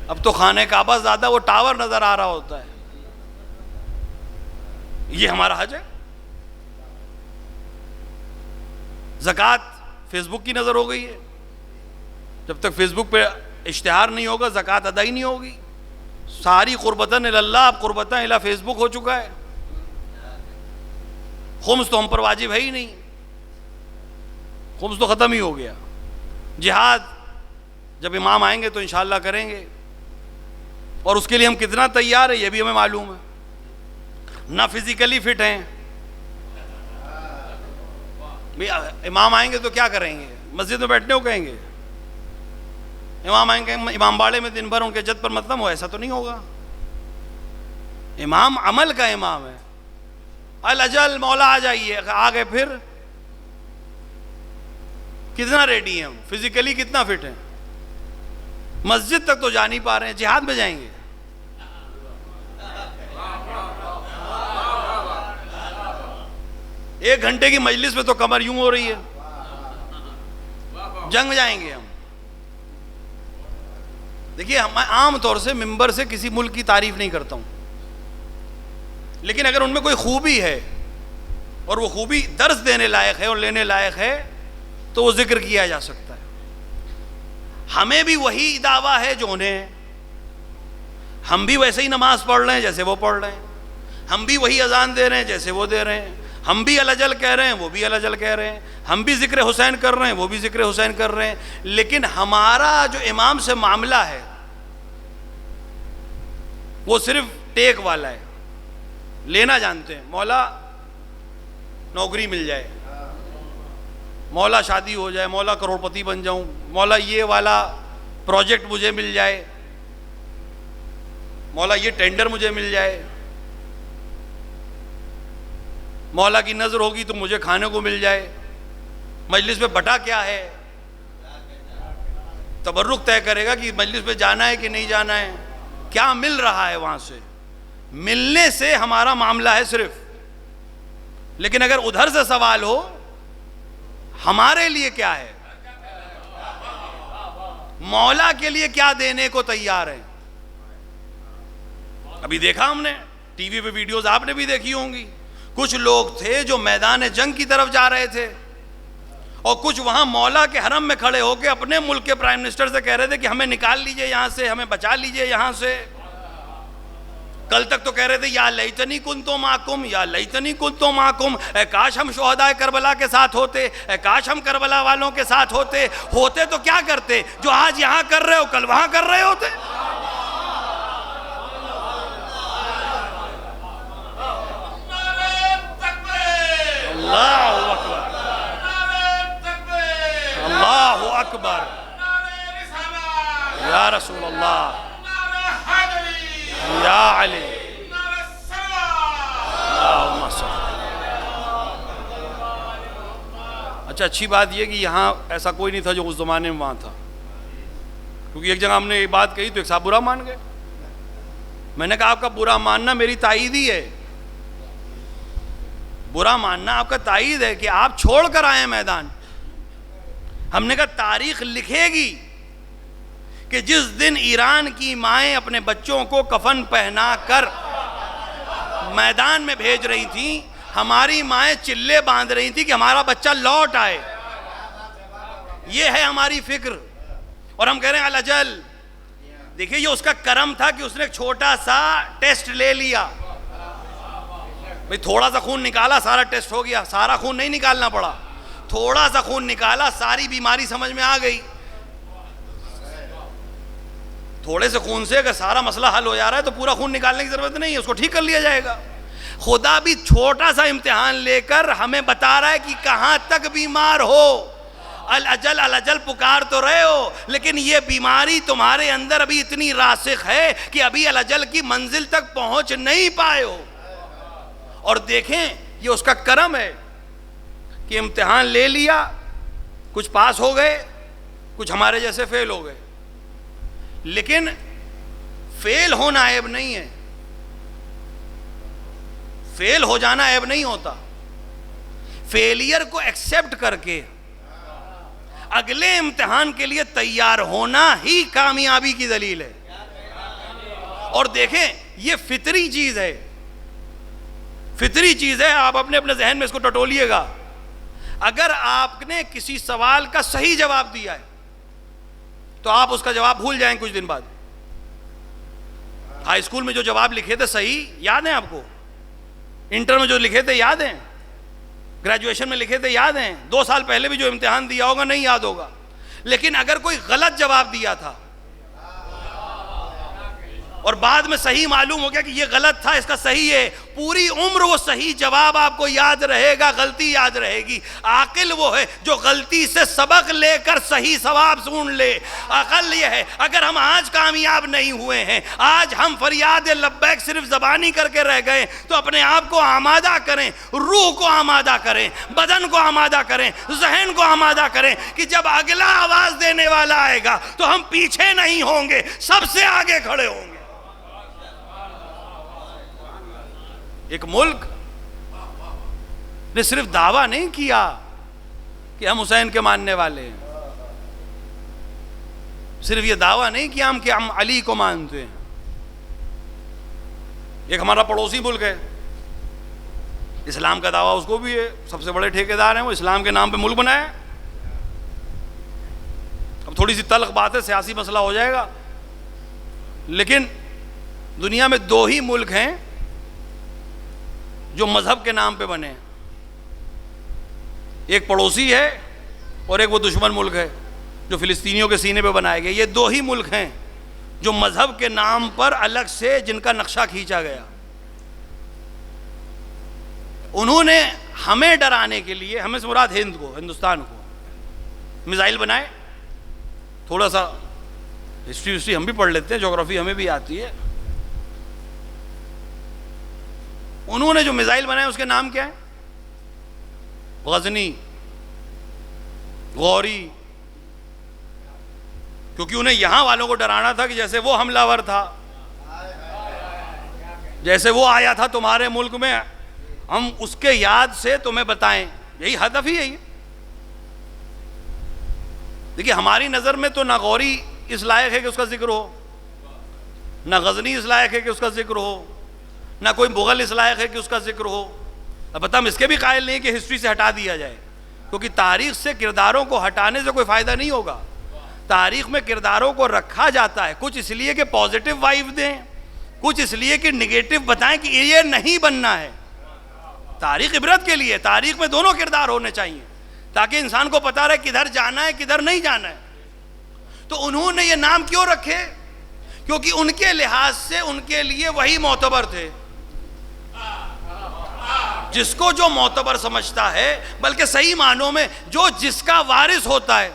اب تو خانہ کعبہ زیادہ وہ ٹاور نظر آ رہا ہوتا ہے. یہ ہمارا حج ہے. زکوٰۃ فیس بک کی نظر ہو گئی ہے. جب تک فیس بک پہ اشتہار نہیں ہوگا زکوٰۃ ادا ہی نہیں ہوگی. ساری قربتاً اللہ اب قربتاً الی فیس بک ہو چکا ہے. خمس تو ہم پر واجب ہے ہی نہیں, خمس تو ختم ہی ہو گیا. جہاد جب امام آئیں گے تو انشاءاللہ کریں گے, اور اس کے لیے ہم کتنا تیار ہیں یہ بھی ہمیں معلوم ہے. نہ فزیکلی فٹ ہیں, امام آئیں گے تو کیا کریں گے, مسجد میں بیٹھنے کو کہیں گے. امام آئیں گے امام باڑے میں دن بھر ان کے جد پر متم ہو, ایسا تو نہیں ہوگا. امام عمل کا امام ہے. الاجل مولا آ جائیے, آگے پھر کتنا ریڈی ہیں ہم, فزیکلی کتنا فٹ ہیں. مسجد تک تو جا نہیں پا رہے ہیں, جہاد میں جائیں گے. ایک گھنٹے کی مجلس میں تو کمر یوں ہو رہی ہے. جنگ میں جائیں گے ہم. دیکھیے میں عام طور سے ممبر سے کسی ملک کی تعریف نہیں کرتا ہوں, لیکن اگر ان میں کوئی خوبی ہے اور وہ خوبی درس دینے لائق ہے اور لینے لائق ہے تو وہ ذکر کیا جا سکتا ہے. ہمیں بھی وہی دعویٰ ہے جو انہیں ہے. ہم بھی ویسے ہی نماز پڑھ رہے ہیں جیسے وہ پڑھ رہے ہیں, ہم بھی وہی اذان دے رہے ہیں جیسے وہ دے رہے ہیں, ہم بھی الاجل کہہ رہے ہیں وہ بھی الاجل کہہ رہے ہیں, ہم بھی ذکر حسین کر رہے ہیں وہ بھی ذکر حسین کر رہے ہیں. لیکن ہمارا جو امام سے معاملہ ہے وہ صرف ٹیک والا ہے. لینا جانتے ہیں, مولا نوکری مل جائے, مولا شادی ہو جائے, مولا کروڑ پتی بن جاؤں, مولا یہ والا پروجیکٹ مجھے مل جائے, مولا یہ ٹینڈر مجھے مل جائے, مولا کی نظر ہوگی تو مجھے کھانے کو مل جائے. مجلس میں بٹا کیا ہے, تبرک طے کرے گا کہ مجلس میں جانا ہے کہ نہیں جانا ہے, کیا مل رہا ہے وہاں سے. ملنے سے ہمارا معاملہ ہے صرف. لیکن اگر ادھر سے سوال ہو ہمارے لیے کیا ہے, مولا کے لیے کیا دینے کو تیار ہے. ابھی دیکھا ہم نے ٹی وی پہ ویڈیوز, آپ نے بھی دیکھی ہوں گی. کچھ لوگ تھے جو میدان جنگ کی طرف جا رہے تھے, اور کچھ وہاں مولا کے حرم میں کھڑے ہو کے اپنے ملک کے پرائم منسٹر سے کہہ رہے تھے کہ ہمیں نکال لیجئے یہاں سے, ہمیں بچا لیجئے یہاں سے. کل تک تو کہہ رہے تھے یا لیتنی کنتو معکم, یا لیتنی کنتو معکم, اے کاش ہم شہدائے کربلا کے ساتھ ہوتے, اے کاش ہم کربلا والوں کے ساتھ ہوتے. ہوتے تو کیا کرتے, جو آج یہاں کر رہے ہو کل وہاں کر رہے ہوتے. اللہ اکبر, اللہ اکبر, یا رسول اللہ, یا علی, اللہم صل. اچھا اچھی بات یہ کہ یہاں ایسا کوئی نہیں تھا جو اس زمانے میں وہاں تھا, کیونکہ ایک جگہ ہم نے یہ بات کہی تو ایک صاحب برا مان گئے. میں نے کہا آپ کا برا ماننا میری تائید ہی ہے, برا ماننا آپ کا تائید ہے کہ آپ چھوڑ کر آئے میدان. ہم نے کہا تاریخ لکھے گی کہ جس دن ایران کی مائیں اپنے بچوں کو کفن پہنا کر میدان میں بھیج رہی تھیں, ہماری مائیں چلے باندھ رہی تھیں کہ ہمارا بچہ لوٹ آئے. یہ ہے ہماری فکر. اور ہم کہہ رہے ہیں الاجل. دیکھیے یہ اس کا کرم تھا کہ اس نے ایک چھوٹا سا ٹیسٹ لے لیا. بھئی تھوڑا سا خون نکالا سارا ٹیسٹ ہو گیا, سارا خون نہیں نکالنا پڑا, تھوڑا سا خون نکالا ساری بیماری سمجھ میں آ گئی. تھوڑے سے خون سے اگر سارا مسئلہ حل ہو جا رہا ہے تو پورا خون نکالنے کی ضرورت نہیں ہے, اس کو ٹھیک کر لیا جائے گا. خدا بھی چھوٹا سا امتحان لے کر ہمیں بتا رہا ہے کہ کہاں تک بیمار ہو. الاجل الاجل پکار تو رہے ہو, لیکن یہ بیماری تمہارے اندر ابھی اتنی راسخ ہے کہ ابھی الاجل کی منزل تک پہنچ نہیں پائے ہو. اور دیکھیں یہ اس کا کرم ہے کہ امتحان لے لیا, کچھ پاس ہو گئے, کچھ ہمارے جیسے فیل ہو گئے. لیکن فیل ہونا عیب نہیں ہے, فیل ہو جانا عیب نہیں ہوتا. فیلئر کو ایکسپٹ کر کے اگلے امتحان کے لیے تیار ہونا ہی کامیابی کی دلیل ہے. اور دیکھیں یہ فطری چیز ہے, فطری چیز ہے. آپ اپنے اپنے ذہن میں اس کو ٹٹولیے گا. اگر آپ نے کسی سوال کا صحیح جواب دیا ہے تو آپ اس کا جواب بھول جائیں کچھ دن بعد. ہائی اسکول میں جو جواب لکھے تھے صحیح یاد ہیں آپ کو؟ انٹر میں جو لکھے تھے یاد ہیں؟ گریجویشن میں لکھے تھے یاد ہیں؟ 2 سال پہلے بھی جو امتحان دیا ہوگا نہیں یاد ہوگا. لیکن اگر کوئی غلط جواب دیا تھا اور بعد میں صحیح معلوم ہو گیا کہ یہ غلط تھا، اس کا صحیح ہے، پوری عمر وہ صحیح جواب آپ کو یاد رہے گا، غلطی یاد رہے گی. عاقل وہ ہے جو غلطی سے سبق لے کر صحیح ثواب سن لے. عقل یہ ہے اگر ہم آج کامیاب نہیں ہوئے ہیں، آج ہم فریاد لبیک صرف زبانی کر کے رہ گئے، تو اپنے آپ کو آمادہ کریں، روح کو آمادہ کریں، بدن کو آمادہ کریں، ذہن کو آمادہ کریں کہ جب اگلا آواز دینے والا آئے گا تو ہم پیچھے نہیں ہوں گے، سب سے آگے کھڑے ہوں گے. ایک ملک نے صرف دعویٰ نہیں کیا کہ ہم حسین کے ماننے والے ہیں، صرف یہ دعویٰ نہیں کیا کہ ہم علی کو مانتے ہیں. ایک ہمارا پڑوسی ملک ہے، اسلام کا دعویٰ اس کو بھی ہے، سب سے بڑے ٹھیکیدار ہیں وہ، اسلام کے نام پہ ملک بنایا. اب تھوڑی سی تلخ بات ہے، سیاسی مسئلہ ہو جائے گا، لیکن دنیا میں 2 ہی ملک ہیں جو مذہب کے نام پہ بنے ہیں. ایک پڑوسی ہے اور ایک وہ دشمن ملک ہے جو فلسطینیوں کے سینے پہ بنائے گئے. یہ 2 ہی ملک ہیں جو مذہب کے نام پر الگ سے جن کا نقشہ کھینچا گیا. انہوں نے ہمیں ڈرانے کے لیے، ہمیں سے مراد ہند کو، ہندوستان کو، میزائل بنائے. تھوڑا سا ہسٹری ہم بھی پڑھ لیتے ہیں، جغرافی ہمیں بھی آتی ہے. انہوں نے جو میزائل بنائے اس کے نام کیا ہے؟ غزنی، غوری، کیونکہ انہیں یہاں والوں کو ڈرانا تھا کہ جیسے وہ حملہ ور تھا، جیسے وہ آیا تھا تمہارے ملک میں، ہم اس کے یاد سے تمہیں بتائیں. یہی ہدف ہی یہی. دیکھیے ہماری نظر میں تو نہ غوری اس لائق ہے کہ اس کا ذکر ہو، نہ غزنی اس لائق ہے کہ اس کا ذکر ہو، نہ کوئی مغل اس لائق ہے کہ اس کا ذکر ہو. البتہ ہم اس کے بھی قائل نہیں کہ ہسٹری سے ہٹا دیا جائے، کیونکہ تاریخ سے کرداروں کو ہٹانے سے کوئی فائدہ نہیں ہوگا. تاریخ میں کرداروں کو رکھا جاتا ہے، کچھ اس لیے کہ پازیٹیو وائب دیں، کچھ اس لیے کہ نگیٹو بتائیں کہ یہ نہیں بننا ہے. تاریخ عبرت کے لیے، تاریخ میں دونوں کردار ہونے چاہیے تاکہ انسان کو پتہ رہے کدھر جانا ہے کدھر نہیں جانا ہے. تو انہوں نے یہ نام کیوں رکھے؟ کیونکہ ان کے لحاظ سے ان کے لیے وہی معتبر تھے. جس کو جو معتبر سمجھتا ہے، بلکہ صحیح معنوں میں جو جس کا وارث ہوتا ہے،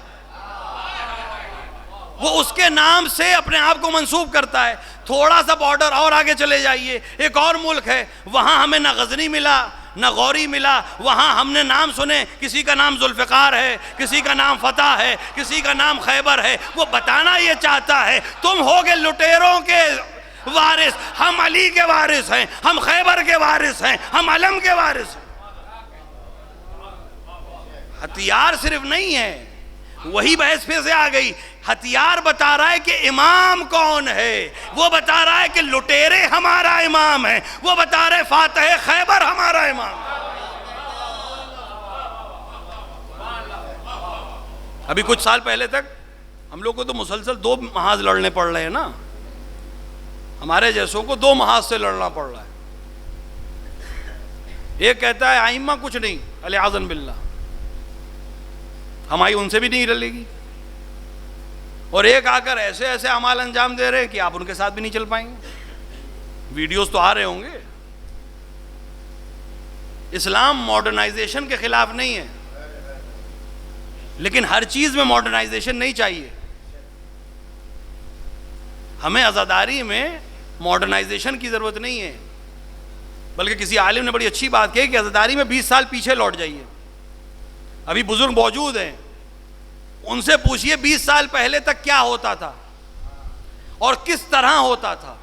وہ اس کے نام سے اپنے آپ کو منسوب کرتا ہے. تھوڑا سا بارڈر اور آگے چلے جائیے، ایک اور ملک ہے، وہاں ہمیں نہ غزنی ملا نہ غوری ملا. وہاں ہم نے نام سنے، کسی کا نام ذوالفقار ہے، کسی کا نام فتح ہے، کسی کا نام خیبر ہے. وہ بتانا یہ چاہتا ہے تم ہوگے لٹیروں کے وارث، ہم علی کے وارث ہیں، ہم خیبر کے وارث ہیں، ہم علم کے وارث ہیں. ہتھیار صرف نہیں ہے، وہی بحث پھر سے آ گئی. ہتھیار بتا رہا ہے کہ امام کون ہے، وہ بتا رہا ہے کہ لٹیرے ہمارا امام ہے، وہ بتا رہے فاتح خیبر ہمارا امام ہے. ابھی کچھ سال پہلے تک ہم لوگ کو تو مسلسل 2 محاذ لڑنے پڑ رہے ہیں نا، ہمارے جیسوں کو 2 محاذ سے لڑنا پڑ رہا ہے. ایک کہتا ہے ائمہ کچھ نہیں، علیہ باللہ، ہماری ان سے بھی نہیں رلے گی. اور ایک آ کر ایسے ایسے اعمال انجام دے رہے ہیں کہ آپ ان کے ساتھ بھی نہیں چل پائیں گے. ویڈیوز تو آ رہے ہوں گے. اسلام ماڈرنائزیشن کے خلاف نہیں ہے، لیکن ہر چیز میں ماڈرنائزیشن نہیں چاہیے. ہمیں عزاداری میں ماڈرنائزیشن کی ضرورت نہیں ہے، بلکہ کسی عالم نے بڑی اچھی بات کہی کہ عزاداری میں 20 سال پیچھے لوٹ جائیے. ابھی بزرگ موجود ہیں، ان سے پوچھئے 20 سال پہلے تک کیا ہوتا تھا اور کس طرح ہوتا تھا.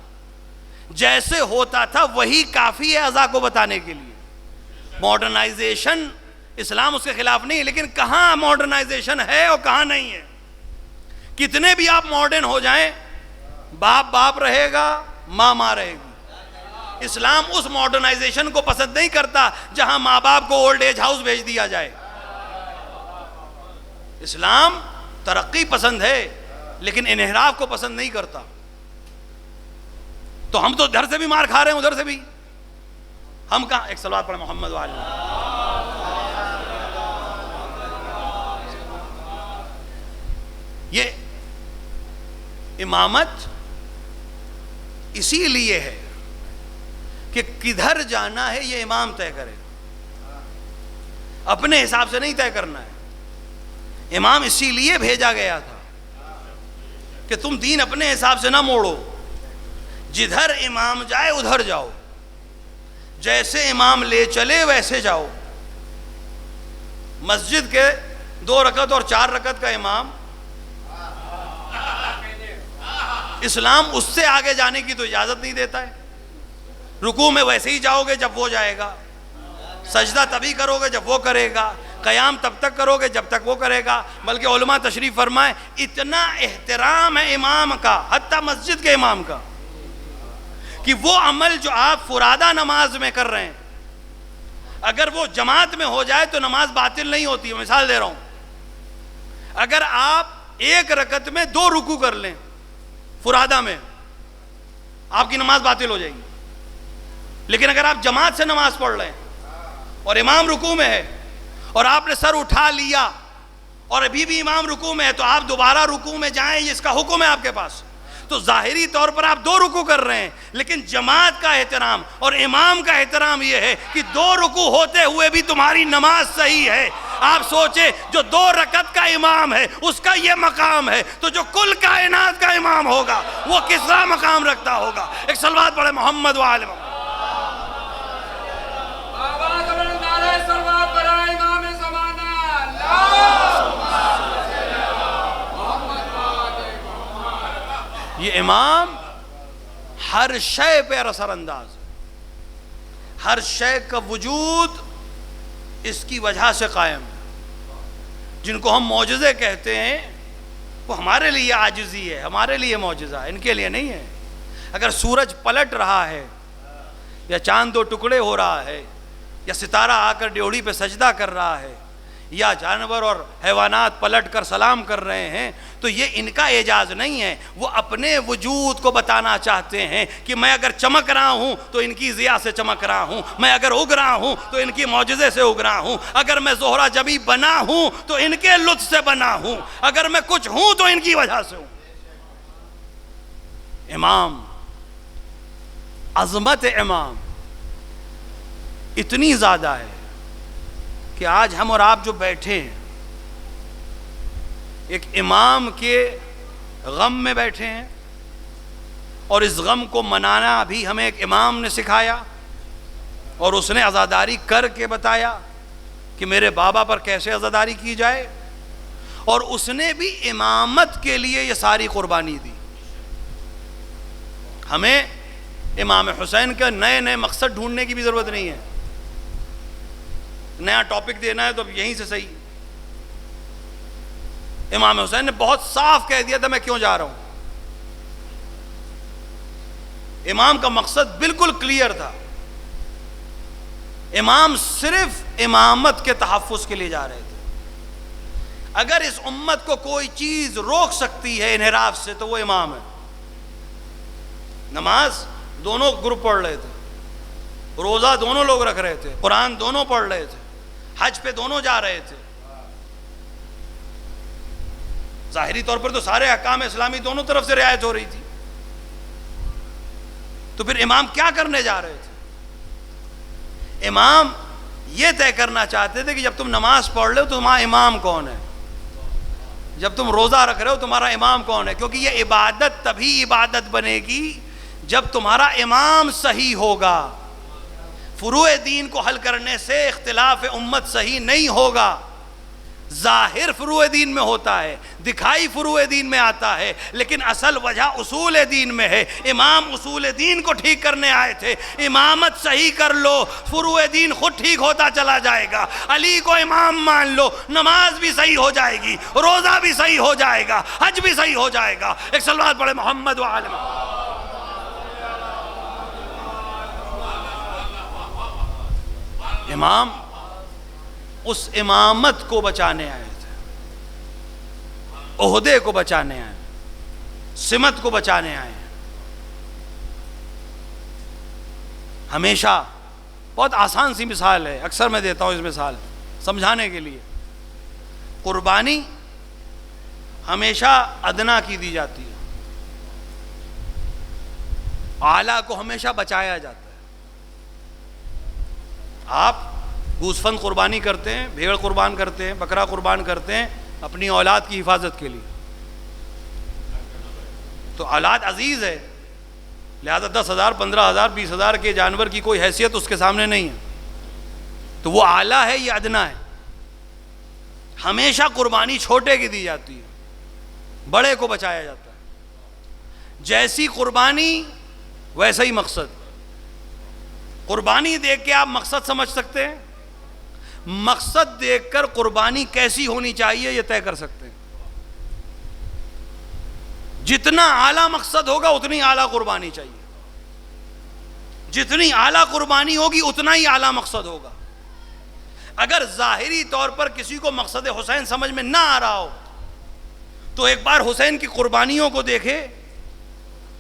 جیسے ہوتا تھا وہی کافی ہے عزا کو بتانے کے لیے. ماڈرنائزیشن اسلام اس کے خلاف نہیں ہے، لیکن کہاں ماڈرنائزیشن ہے اور کہاں نہیں ہے. کتنے بھی آپ ماڈرن ہو جائیں، باپ باپ رہے گا، ماں ماں رہے گی. اسلام اس ماڈرنائزیشن کو پسند نہیں کرتا جہاں ماں باپ کو اولڈ ایج ہاؤس بھیج دیا جائے. اسلام ترقی پسند ہے، لیکن انحراف کو پسند نہیں کرتا. تو ہم تو ادھر سے بھی مار کھا رہے ہیں ادھر سے بھی. ہم کہاں؟ ایک صلوات پڑھیں محمد وعلی. یہ امامت اسی لیے ہے کہ کدھر جانا ہے یہ امام طے کرے, اپنے حساب سے نہیں طے کرنا ہے. امام اسی لیے بھیجا گیا تھا کہ تم دین اپنے حساب سے نہ موڑو, جدھر امام جائے ادھر جاؤ, جیسے امام لے چلے ویسے جاؤ. مسجد کے 2 رکعت اور 4 رکعت کا امام, اسلام اس سے آگے جانے کی تو اجازت نہیں دیتا ہے. رکوع میں ویسے ہی جاؤ گے جب وہ جائے گا, سجدہ تبھی کرو گے جب وہ کرے گا, قیام تب تک کرو گے جب تک وہ کرے گا. بلکہ علماء تشریف فرمائیں اتنا احترام ہے امام کا, حتیٰ مسجد کے امام کا, کہ وہ عمل جو آپ فرادہ نماز میں کر رہے ہیں اگر وہ جماعت میں ہو جائے تو نماز باطل نہیں ہوتی ہے. مثال دے رہا ہوں, اگر آپ 1 رکعت میں 2 رکوع کر لیں فرادہ میں, آپ کی نماز باطل ہو جائے گی. لیکن اگر آپ جماعت سے نماز پڑھ رہے ہیں اور امام رکوع میں ہے اور آپ نے سر اٹھا لیا اور ابھی بھی امام رکوع میں ہے, تو آپ دوبارہ رکوع میں جائیں, اس کا حکم ہے آپ کے پاس. تو ظاہری طور پر آپ 2 رکوع کر رہے ہیں, لیکن جماعت کا احترام اور امام کا احترام یہ ہے کہ 2 رکوع ہوتے ہوئے بھی تمہاری نماز صحیح ہے. آپ سوچیں جو 2 رکعت کا امام ہے اس کا یہ مقام ہے, تو جو کل کائنات کا امام ہوگا وہ کس طرح مقام رکھتا ہوگا. ایک صلوات پڑھے محمد وآل محمد. یہ امام ہر شے پہ اثر انداز ہے, ہر شے کا وجود اس کی وجہ سے قائم ہے. جن کو ہم معجزے کہتے ہیں وہ ہمارے لیے عاجزی ہے, ہمارے لیے معجزہ ہے, ان کے لیے نہیں ہے. اگر سورج پلٹ رہا ہے یا چاند 2 ٹکڑے ہو رہا ہے یا ستارہ آ کر ڈیوڑی پہ سجدہ کر رہا ہے یا جانور اور حیوانات پلٹ کر سلام کر رہے ہیں, تو یہ ان کا اعجاز نہیں ہے. وہ اپنے وجود کو بتانا چاہتے ہیں کہ میں اگر چمک رہا ہوں تو ان کی ضیاء سے چمک رہا ہوں, میں اگر اگ رہا ہوں تو ان کی معجزے سے اگ رہا ہوں, اگر میں زہرہ جبی بنا ہوں تو ان کے لطف سے بنا ہوں, اگر میں کچھ ہوں تو ان کی وجہ سے ہوں. امام, عظمت امام اتنی زیادہ ہے کہ آج ہم اور آپ جو بیٹھے ہیں ایک امام کے غم میں بیٹھے ہیں, اور اس غم کو منانا بھی ہمیں ایک امام نے سکھایا, اور اس نے عزاداری کر کے بتایا کہ میرے بابا پر کیسے عزاداری کی جائے, اور اس نے بھی امامت کے لیے یہ ساری قربانی دی. ہمیں امام حسین کا نئے نئے مقصد ڈھونڈنے کی بھی ضرورت نہیں ہے. نیا ٹاپک دینا ہے تو اب یہیں سے صحیح. امام حسین نے بہت صاف کہہ دیا تھا میں کیوں جا رہا ہوں. امام کا مقصد بالکل کلیئر تھا. امام صرف امامت کے تحفظ کے لیے جا رہے تھے. اگر اس امت کو کوئی چیز روک سکتی ہے انحراف سے تو وہ امام ہے. نماز دونوں گروپ پڑھ رہے تھے, روزہ دونوں لوگ رکھ رہے تھے, قرآن دونوں پڑھ رہے تھے, حج پہ دونوں جا رہے تھے. ظاہری طور پر تو سارے احکام اسلامی دونوں طرف سے رعایت ہو رہی تھی. تو پھر امام کیا کرنے جا رہے تھے؟ امام یہ طے کرنا چاہتے تھے کہ جب تم نماز پڑھ رہے ہو تو تمہارا امام کون ہے, جب تم روزہ رکھ رہے ہو تمہارا امام کون ہے. کیونکہ یہ عبادت تبھی عبادت بنے گی جب تمہارا امام صحیح ہوگا. فروع دین کو حل کرنے سے اختلاف امت صحیح نہیں ہوگا. ظاہر فروع دین میں ہوتا ہے, دکھائی فروع دین میں آتا ہے, لیکن اصل وجہ اصول دین میں ہے. امام اصول دین کو ٹھیک کرنے آئے تھے. امامت صحیح کر لو, فروع دین خود ٹھیک ہوتا چلا جائے گا. علی کو امام مان لو, نماز بھی صحیح ہو جائے گی, روزہ بھی صحیح ہو جائے گا, حج بھی صحیح ہو جائے گا. ایک صلوات پڑھے محمد وآل محمد. امام اس امامت کو بچانے آئے تھے, عہدے کو بچانے آئے. سمت کو بچانے آئے ہیں. ہمیشہ بہت آسان سی مثال ہے, اکثر میں دیتا ہوں اس مثال سمجھانے کے لیے. قربانی ہمیشہ ادنا کی دی جاتی ہے, اعلیٰ کو ہمیشہ بچایا جاتا ہے. آپ گوسفند قربانی کرتے ہیں, بھیڑ قربان کرتے ہیں, بکرا قربان کرتے ہیں اپنی اولاد کی حفاظت کے لیے, تو اولاد عزیز ہے, لہذا 10,000 15,000 20,000 کے جانور کی کوئی حیثیت اس کے سامنے نہیں ہے, تو وہ اعلیٰ ہے, یہ ادنا ہے. ہمیشہ قربانی چھوٹے کی دی جاتی ہے, بڑے کو بچایا جاتا ہے. جیسی قربانی ویسا ہی مقصد. قربانی دیکھ کے آپ مقصد سمجھ سکتے ہیں, مقصد دیکھ کر قربانی کیسی ہونی چاہیے یہ طے کر سکتے ہیں. جتنا اعلیٰ مقصد ہوگا اتنی اعلیٰ قربانی چاہیے, جتنی اعلیٰ قربانی ہوگی اتنا ہی اعلیٰ مقصد ہوگا. اگر ظاہری طور پر کسی کو مقصد حسین سمجھ میں نہ آ رہا ہو تو ایک بار حسین کی قربانیوں کو دیکھے,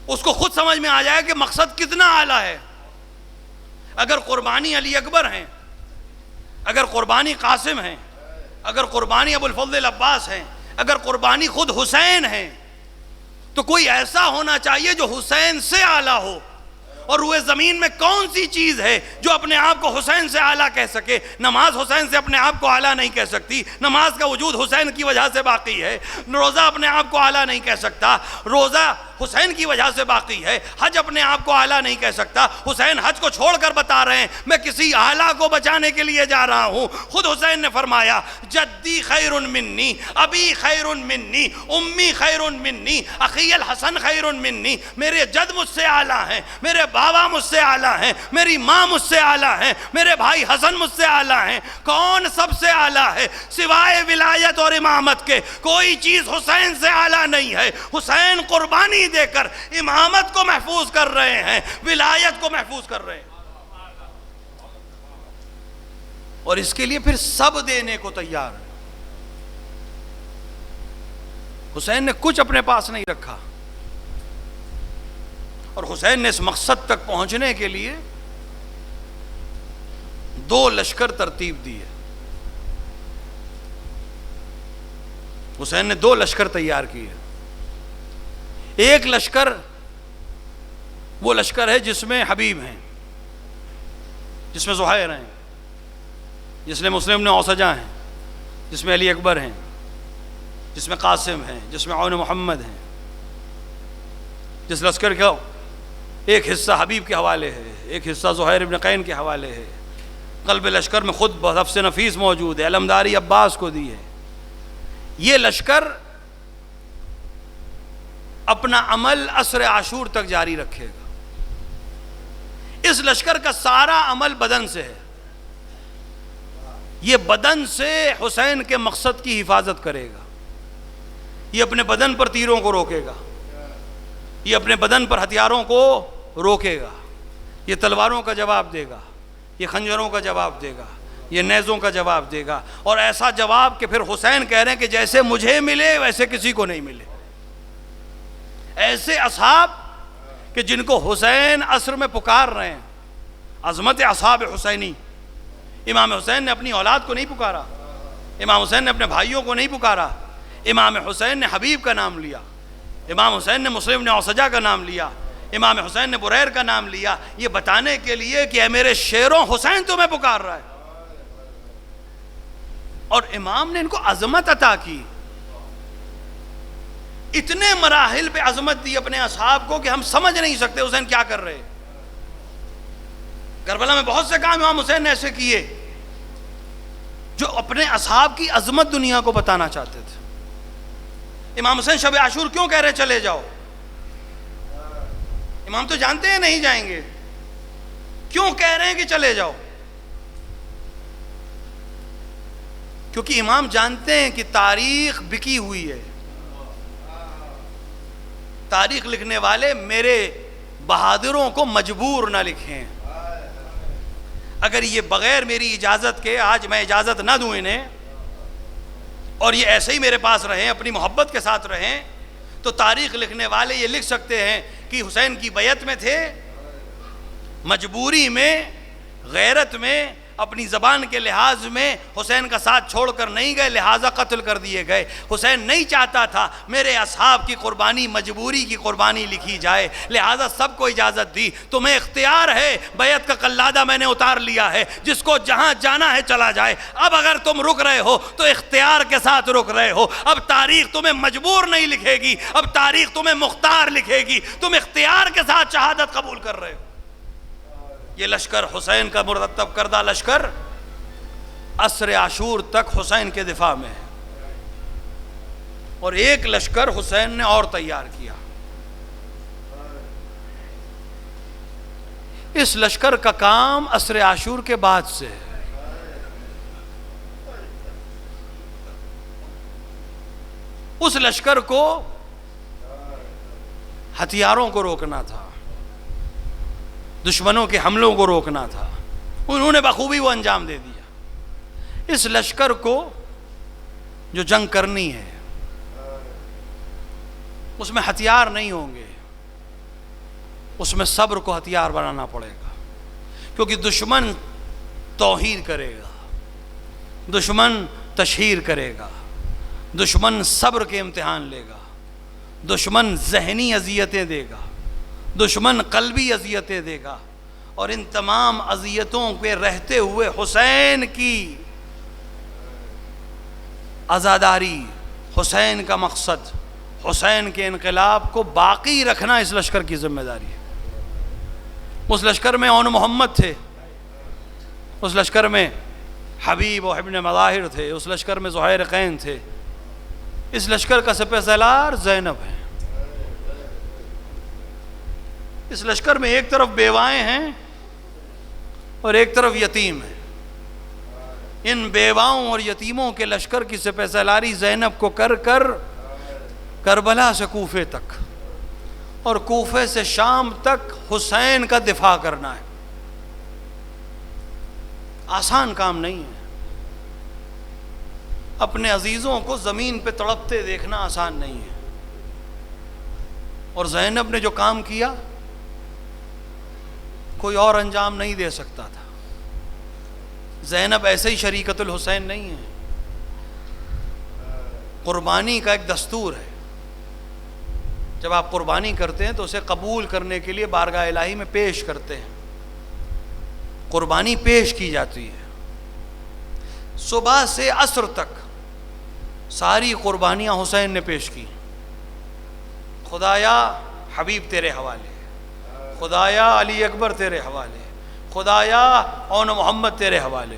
اس کو خود سمجھ میں آ جائے کہ مقصد کتنا اعلیٰ ہے. اگر قربانی علی اکبر ہیں, اگر قربانی قاسم ہیں, اگر قربانی ابو الفضل عباس ہیں, اگر قربانی خود حسین ہیں, تو کوئی ایسا ہونا چاہیے جو حسین سے اعلیٰ ہو. اور روئے زمین میں کون سی چیز ہے جو اپنے آپ کو حسین سے اعلیٰ کہہ سکے؟ نماز حسین سے اپنے آپ کو اعلیٰ نہیں کہہ سکتی, نماز کا وجود حسین کی وجہ سے باقی ہے. روزہ اپنے آپ کو اعلیٰ نہیں کہہ سکتا, روزہ حسین کی وجہ سے باقی ہے. حج اپنے آپ کو اعلیٰ نہیں کہہ سکتا, حسین حج کو چھوڑ کر بتا رہے ہیں میں کسی اعلیٰ کو بچانے کے لیے جا رہا ہوں. خود حسین نے فرمایا جدی خیر منی, ابی خیر منی, امی خیر منی, اخی الحسن خیر منی. میرے جد مجھ سے اعلیٰ ہیں, میرے بابا مجھ سے اعلیٰ ہیں, میری ماں مجھ سے اعلیٰ ہیں, میرے بھائی حسن مجھ سے اعلیٰ ہیں. کون سب سے اعلیٰ ہے؟ سوائے ولایت اور امامت کے کوئی چیز حسین سے اعلیٰ نہیں ہے. حسین قربانی دے کر امامت کو محفوظ کر رہے ہیں, ولایت کو محفوظ کر رہے ہیں, اور اس کے لیے پھر سب دینے کو تیار ہے. حسین نے کچھ اپنے پاس نہیں رکھا, اور حسین نے اس مقصد تک پہنچنے کے لیے 2 لشکر ترتیب دی ہے. حسین نے 2 لشکر تیار کیے. ایک لشکر وہ لشکر ہے جس میں حبیب ہیں, جس میں زہیر ہیں, جس میں مسلم نے اوسجہ ہیں, جس میں علی اکبر ہیں, جس میں قاسم ہیں, جس میں عون محمد ہیں. جس لشکر کا ایک حصہ حبیب کے حوالے ہے, ایک حصہ زہیر ابن قین کے حوالے ہے. قلب لشکر میں خود نفس نفیس موجود ہے, علمداری عباس کو دی ہے. یہ لشکر اپنا عمل عصر عاشور تک جاری رکھے گا. اس لشکر کا سارا عمل بدن سے ہے. یہ بدن سے حسین کے مقصد کی حفاظت کرے گا. یہ اپنے بدن پر تیروں کو روکے گا, یہ اپنے بدن پر ہتھیاروں کو روکے گا, یہ تلواروں کا جواب دے گا, یہ خنجروں کا جواب دے گا, یہ نیزوں کا جواب دے گا. اور ایسا جواب کہ پھر حسین کہہ رہے ہیں کہ جیسے مجھے ملے ویسے کسی کو نہیں ملے. ایسے اصحاب کہ جن کو حسین عصر میں پکار رہے ہیں, عظمت اصحاب حسینی. امام حسین نے اپنی اولاد کو نہیں پکارا, امام حسین نے اپنے بھائیوں کو نہیں پکارا, امام حسین نے حبیب کا نام لیا, امام حسین نے مسلم نے اوسجہ کا نام لیا, امام حسین نے بریر کا نام لیا, یہ بتانے کے لیے کہ اے میرے شیروں حسین تمہیں پکار رہا ہے. اور امام نے ان کو عظمت عطا کی, اتنے مراحل پہ عظمت دی اپنے اصحاب کو کہ ہم سمجھ نہیں سکتے حسین کیا کر رہے. کربلا میں بہت سے کام امام حسین نے ایسے کیے جو اپنے اصحاب کی عظمت دنیا کو بتانا چاہتے تھے. امام حسین شب عاشور کیوں کہہ رہے چلے جاؤ؟ امام تو جانتے ہیں نہیں جائیں گے, کیوں کہہ رہے ہیں کہ چلے جاؤ؟ کیونکہ امام جانتے ہیں کہ تاریخ بکی ہوئی ہے. تاریخ لکھنے والے میرے بہادروں کو مجبور نہ لکھیں. اگر یہ بغیر میری اجازت کے آج میں اجازت نہ دوں انہیں, اور یہ ایسے ہی میرے پاس رہیں, اپنی محبت کے ساتھ رہیں, تو تاریخ لکھنے والے یہ لکھ سکتے ہیں کہ حسین کی بیعت میں تھے، مجبوری میں، غیرت میں، اپنی زبان کے لحاظ میں حسین کا ساتھ چھوڑ کر نہیں گئے، لہٰذا قتل کر دیے گئے۔ حسین نہیں چاہتا تھا میرے اصحاب کی قربانی مجبوری کی قربانی لکھی جائے، لہٰذا سب کو اجازت دی، تمہیں اختیار ہے، بیعت کا قلادہ میں نے اتار لیا ہے، جس کو جہاں جانا ہے چلا جائے۔ اب اگر تم رک رہے ہو تو اختیار کے ساتھ رک رہے ہو، اب تاریخ تمہیں مجبور نہیں لکھے گی، اب تاریخ تمہیں مختار لکھے گی، تم اختیار کے ساتھ شہادت قبول کر رہے ہو۔ یہ لشکر حسین کا مرتب کردہ لشکر عصر عاشور تک حسین کے دفاع میں ہے، اور ایک لشکر حسین نے اور تیار کیا۔ اس لشکر کا کام عصر عاشور کے بعد سے ہے۔ اس لشکر کو ہتھیاروں کو روکنا تھا، دشمنوں کے حملوں کو روکنا تھا، انہوں نے بخوبی وہ انجام دے دیا۔ اس لشکر کو جو جنگ کرنی ہے اس میں ہتھیار نہیں ہوں گے، اس میں صبر کو ہتھیار بنانا پڑے گا، کیونکہ دشمن توہین کرے گا، دشمن تشہیر کرے گا، دشمن صبر کے امتحان لے گا، دشمن ذہنی اذیتیں دے گا، دشمن قلبی اذیتیں دے گا، اور ان تمام اذیتوں پہ رہتے ہوئے حسین کی عزاداری، حسین کا مقصد، حسین کے انقلاب کو باقی رکھنا اس لشکر کی ذمہ داری ہے۔ اس لشکر میں اون محمد تھے، اس لشکر میں حبیب و ابن مظاہر تھے، اس لشکر میں زہیر قین تھے، اس لشکر کا سپہ سالار زینب ہے۔ اس لشکر میں ایک طرف بیوائیں ہیں اور ایک طرف یتیم ہیں۔ ان بیواؤں اور یتیموں کے لشکر کی سپہ سالاری زینب کو کر کر کربلا سے کوفے تک اور کوفے سے شام تک حسین کا دفاع کرنا ہے۔ آسان کام نہیں ہے، اپنے عزیزوں کو زمین پہ تڑپتے دیکھنا آسان نہیں ہے، اور زینب نے جو کام کیا کوئی اور انجام نہیں دے سکتا تھا۔ زینب ایسے ہی شریکت الحسین نہیں ہے، قربانی کا ایک دستور ہے۔ جب آپ قربانی کرتے ہیں تو اسے قبول کرنے کے لیے بارگاہ الہی میں پیش کرتے ہیں، قربانی پیش کی جاتی ہے۔ صبح سے عصر تک ساری قربانیاں حسین نے پیش کی۔ خدایا حبیب تیرے حوالے، خدایا علی اکبر تیرے حوالے، خدایا اون محمد تیرے حوالے،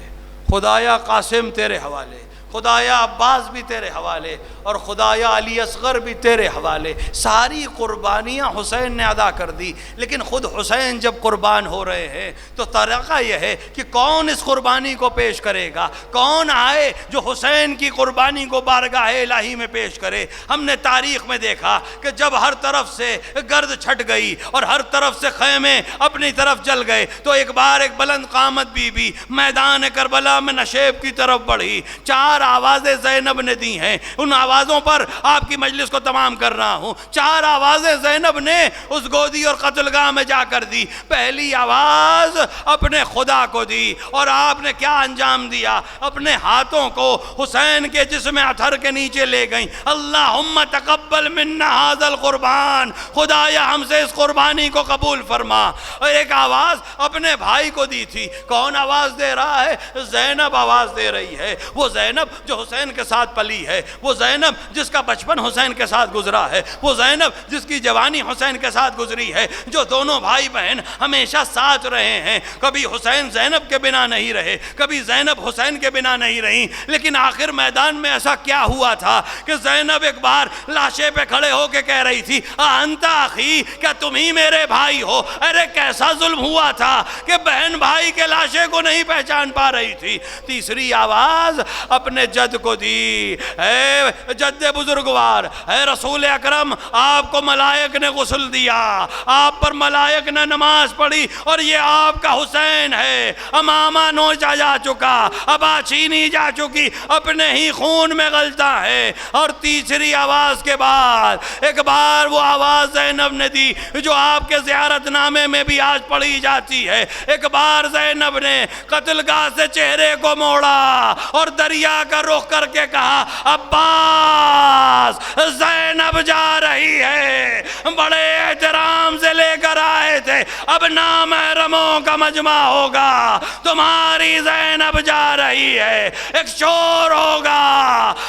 خدایا قاسم تیرے حوالے، خدایا عباس بھی تیرے حوالے، اور خدایا علی اصغر بھی تیرے حوالے۔ ساری قربانیاں حسین نے ادا کر دی، لیکن خود حسین جب قربان ہو رہے ہیں تو طریقہ یہ ہے کہ کون اس قربانی کو پیش کرے گا، کون آئے جو حسین کی قربانی کو بارگاہ الہی میں پیش کرے۔ ہم نے تاریخ میں دیکھا کہ جب ہر طرف سے گرد چھٹ گئی اور ہر طرف سے خیمے اپنی طرف جل گئے تو ایک بار ایک بلند قامت بی بی میدان کربلا میں نشیب کی طرف بڑھی۔ 4 آوازیں زینب نے دی ہیں، ان آوازوں پر آپ کی مجلس کو تمام کر رہا ہوں۔ 4 آوازیں زینب نے اس گودی اور قتل گاہ میں جا کر دی۔ پہلی آواز اپنے خدا کو دی، اور آپ نے کیا انجام دیا؟ اپنے ہاتھوں کو حسین کے جسم اطہر کے نیچے لے گئیں۔ اللہم تقبل منا ھذا القربان، خدایا ہم سے اس قربانی کو قبول فرما۔ اور ایک آواز اپنے بھائی کو دی تھی۔ کون آواز دے رہا ہے؟ زینب آواز دے رہی ہے۔ وہ زینب جو حسین کے ساتھ پلی ہے، وہ زینب جس کا بچپن حسین کے ساتھ گزرا ہے، وہ زینب جس کی جوانی حسین کے ساتھ گزری ہے، جو دونوں بھائی بہن ہمیشہ ساتھ رہے ہیں۔ کبھی حسین زینب کے بنا نہیں رہے، کبھی زینب حسین کے بنا نہیں رہی، لیکن آخر میدان میں ایسا کیا ہوا تھا کہ زینب ایک بار لاشے پہ کھڑے ہو کے کہہ رہی تھی انت اخی، کیا تم ہی میرے بھائی ہو؟ ارے کیسا ظلم ہوا تھا کہ بہن بھائی کے لاشے کو نہیں پہچان پا رہی تھی۔ تیسری آواز اپنے اپنے جد کو دی۔ اے جد بزرگوار، اے رسول اکرم، آپ کو ملائک نے غسل دیا، آپ پر ملائک نے نماز پڑھی، اور یہ آپ کا حسین ہے، امامہ نوچا جا چکا، ابا چھینی جا چکی، اپنے ہی خون میں غلطہ ہے۔ اور تیسری آواز کے بعد ایک بار وہ آواز زینب نے دی جو آپ کے زیارت نامے میں بھی آج پڑھی جاتی ہے۔ ایک بار زینب نے قتل گاہ سے چہرے کو موڑا اور دریا کا رخ کر کے کہا، عباس، زینب جا رہی ہے۔ بڑے احترام سے لے کر آئے تھے، اب نامحرموں کا مجمع ہوگا، تمہاری زینب جا رہی ہے، ایک شور ہوگا،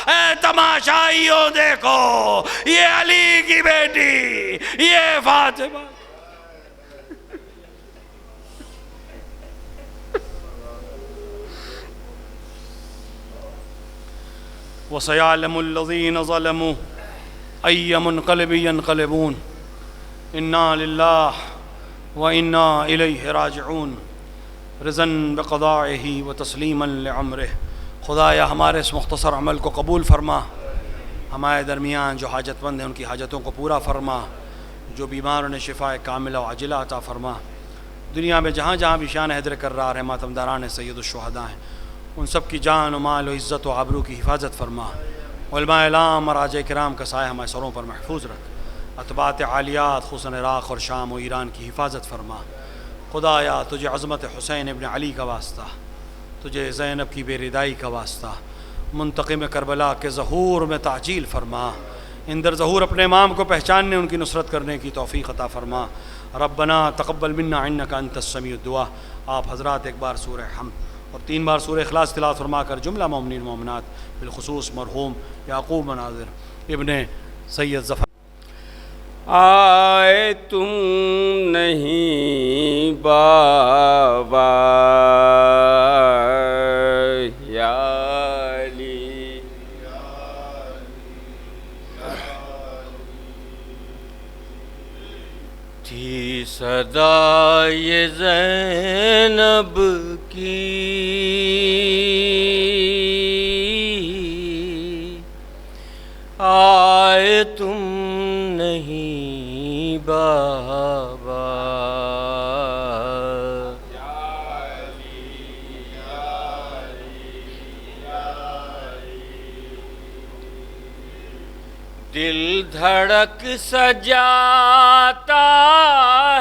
اے تماشائیوں دیکھو، یہ علی کی بیٹی، یہ فاطمہ۔ وَسَيَعْلَمُ الَّذِينَ ظَلَمُوا أَيَّ مُنْقَلِبٍ يَنْقَلِبُونَ إِنَّا لِلَّهِ وَإِنَّا إِلَيْهِ رَاجِعُونَ رضاً بقضائه وتسلیما لعمره۔ خدایا ہمارے اس مختصر عمل کو قبول فرما، ہمارے درمیان جو حاجت مند ہیں ان کی حاجتوں کو پورا فرما، جو بیماروں نے شفاء کاملہ و عاجلہ عطا فرما۔ دنیا میں جہاں جہاں بھی شان حیدر کر رہا ہے، ماتمداران سید الشہداء ہیں، ان سب کی جان و مال و عزت و آبرو کی حفاظت فرما۔ علماء اعلام اور راجہ کرام کا سایہ ہمارے سروں پر محفوظ رکھ۔ اطباعت عالیات خصوصاً عراق اور شام و ایران کی حفاظت فرما۔ خدایا تجھے عظمت حسین ابن علی کا واسطہ، تجھے زینب کی بے ردائی کا واسطہ، منتقم کربلا کے ظہور میں تعجیل فرما۔ اندر ظہور اپنے امام کو پہچاننے، ان کی نصرت کرنے کی توفیق عطا فرما۔ ربنا تقبل منا انک انت السمیع الدعاء۔ آپ حضرات ایک بار سورہ حمد اور 3 بار سورہ اخلاص تلاوت فرما کر جملہ مومنین مومنات بالخصوص مرحوم یعقوب مناظر ابن سید ظفر آئے تم نہیں بابا یا علی، تھی صدا یہ زینب کی، آئے تم نہیں بابا دل دھڑک سجاتا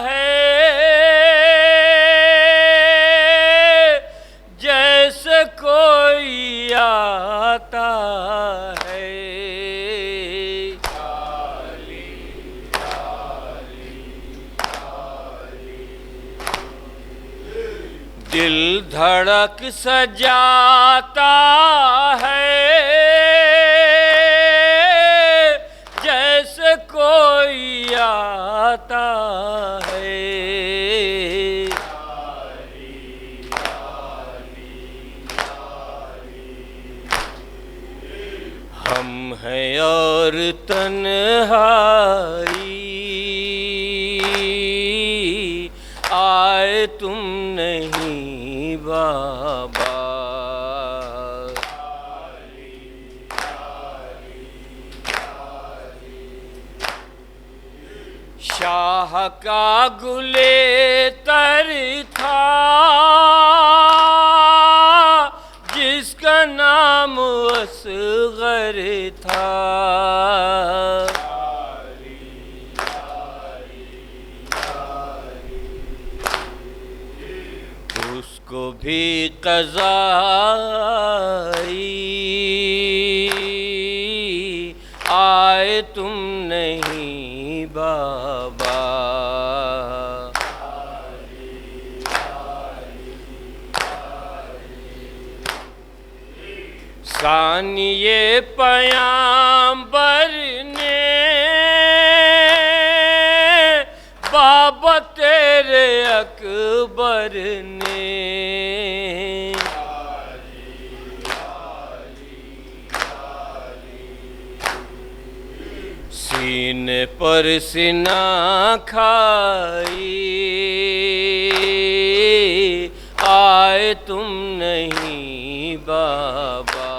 ہے جیسے کوئی آتا ہے، دل دھڑک سجاتا ہے جیسے کوئی آتا ہے، ہم ہیں اور تنہائی، آئے تم نہیں بابا، شاہ کا گلے تر تھا جس کا نام اصغر تھا، اس کو بھی قضا آئے تم نہیں بابا، ثانیے پیامبر نے بابا تیرے اکبر نے، سینے پر سینہ کھائی، آئے تم نہیں بابا۔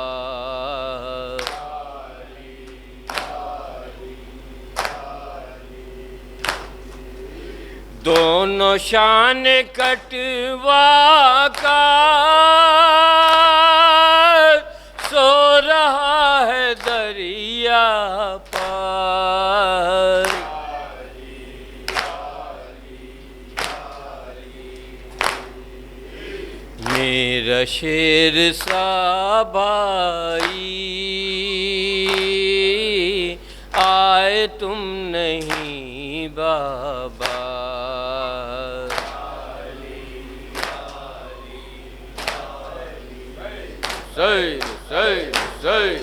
دونوں شان کٹوا کر سو رہا ہے دریا پر، میرا شیر سا بھائی آئے تم نہیں بابا، حسین حسین حسین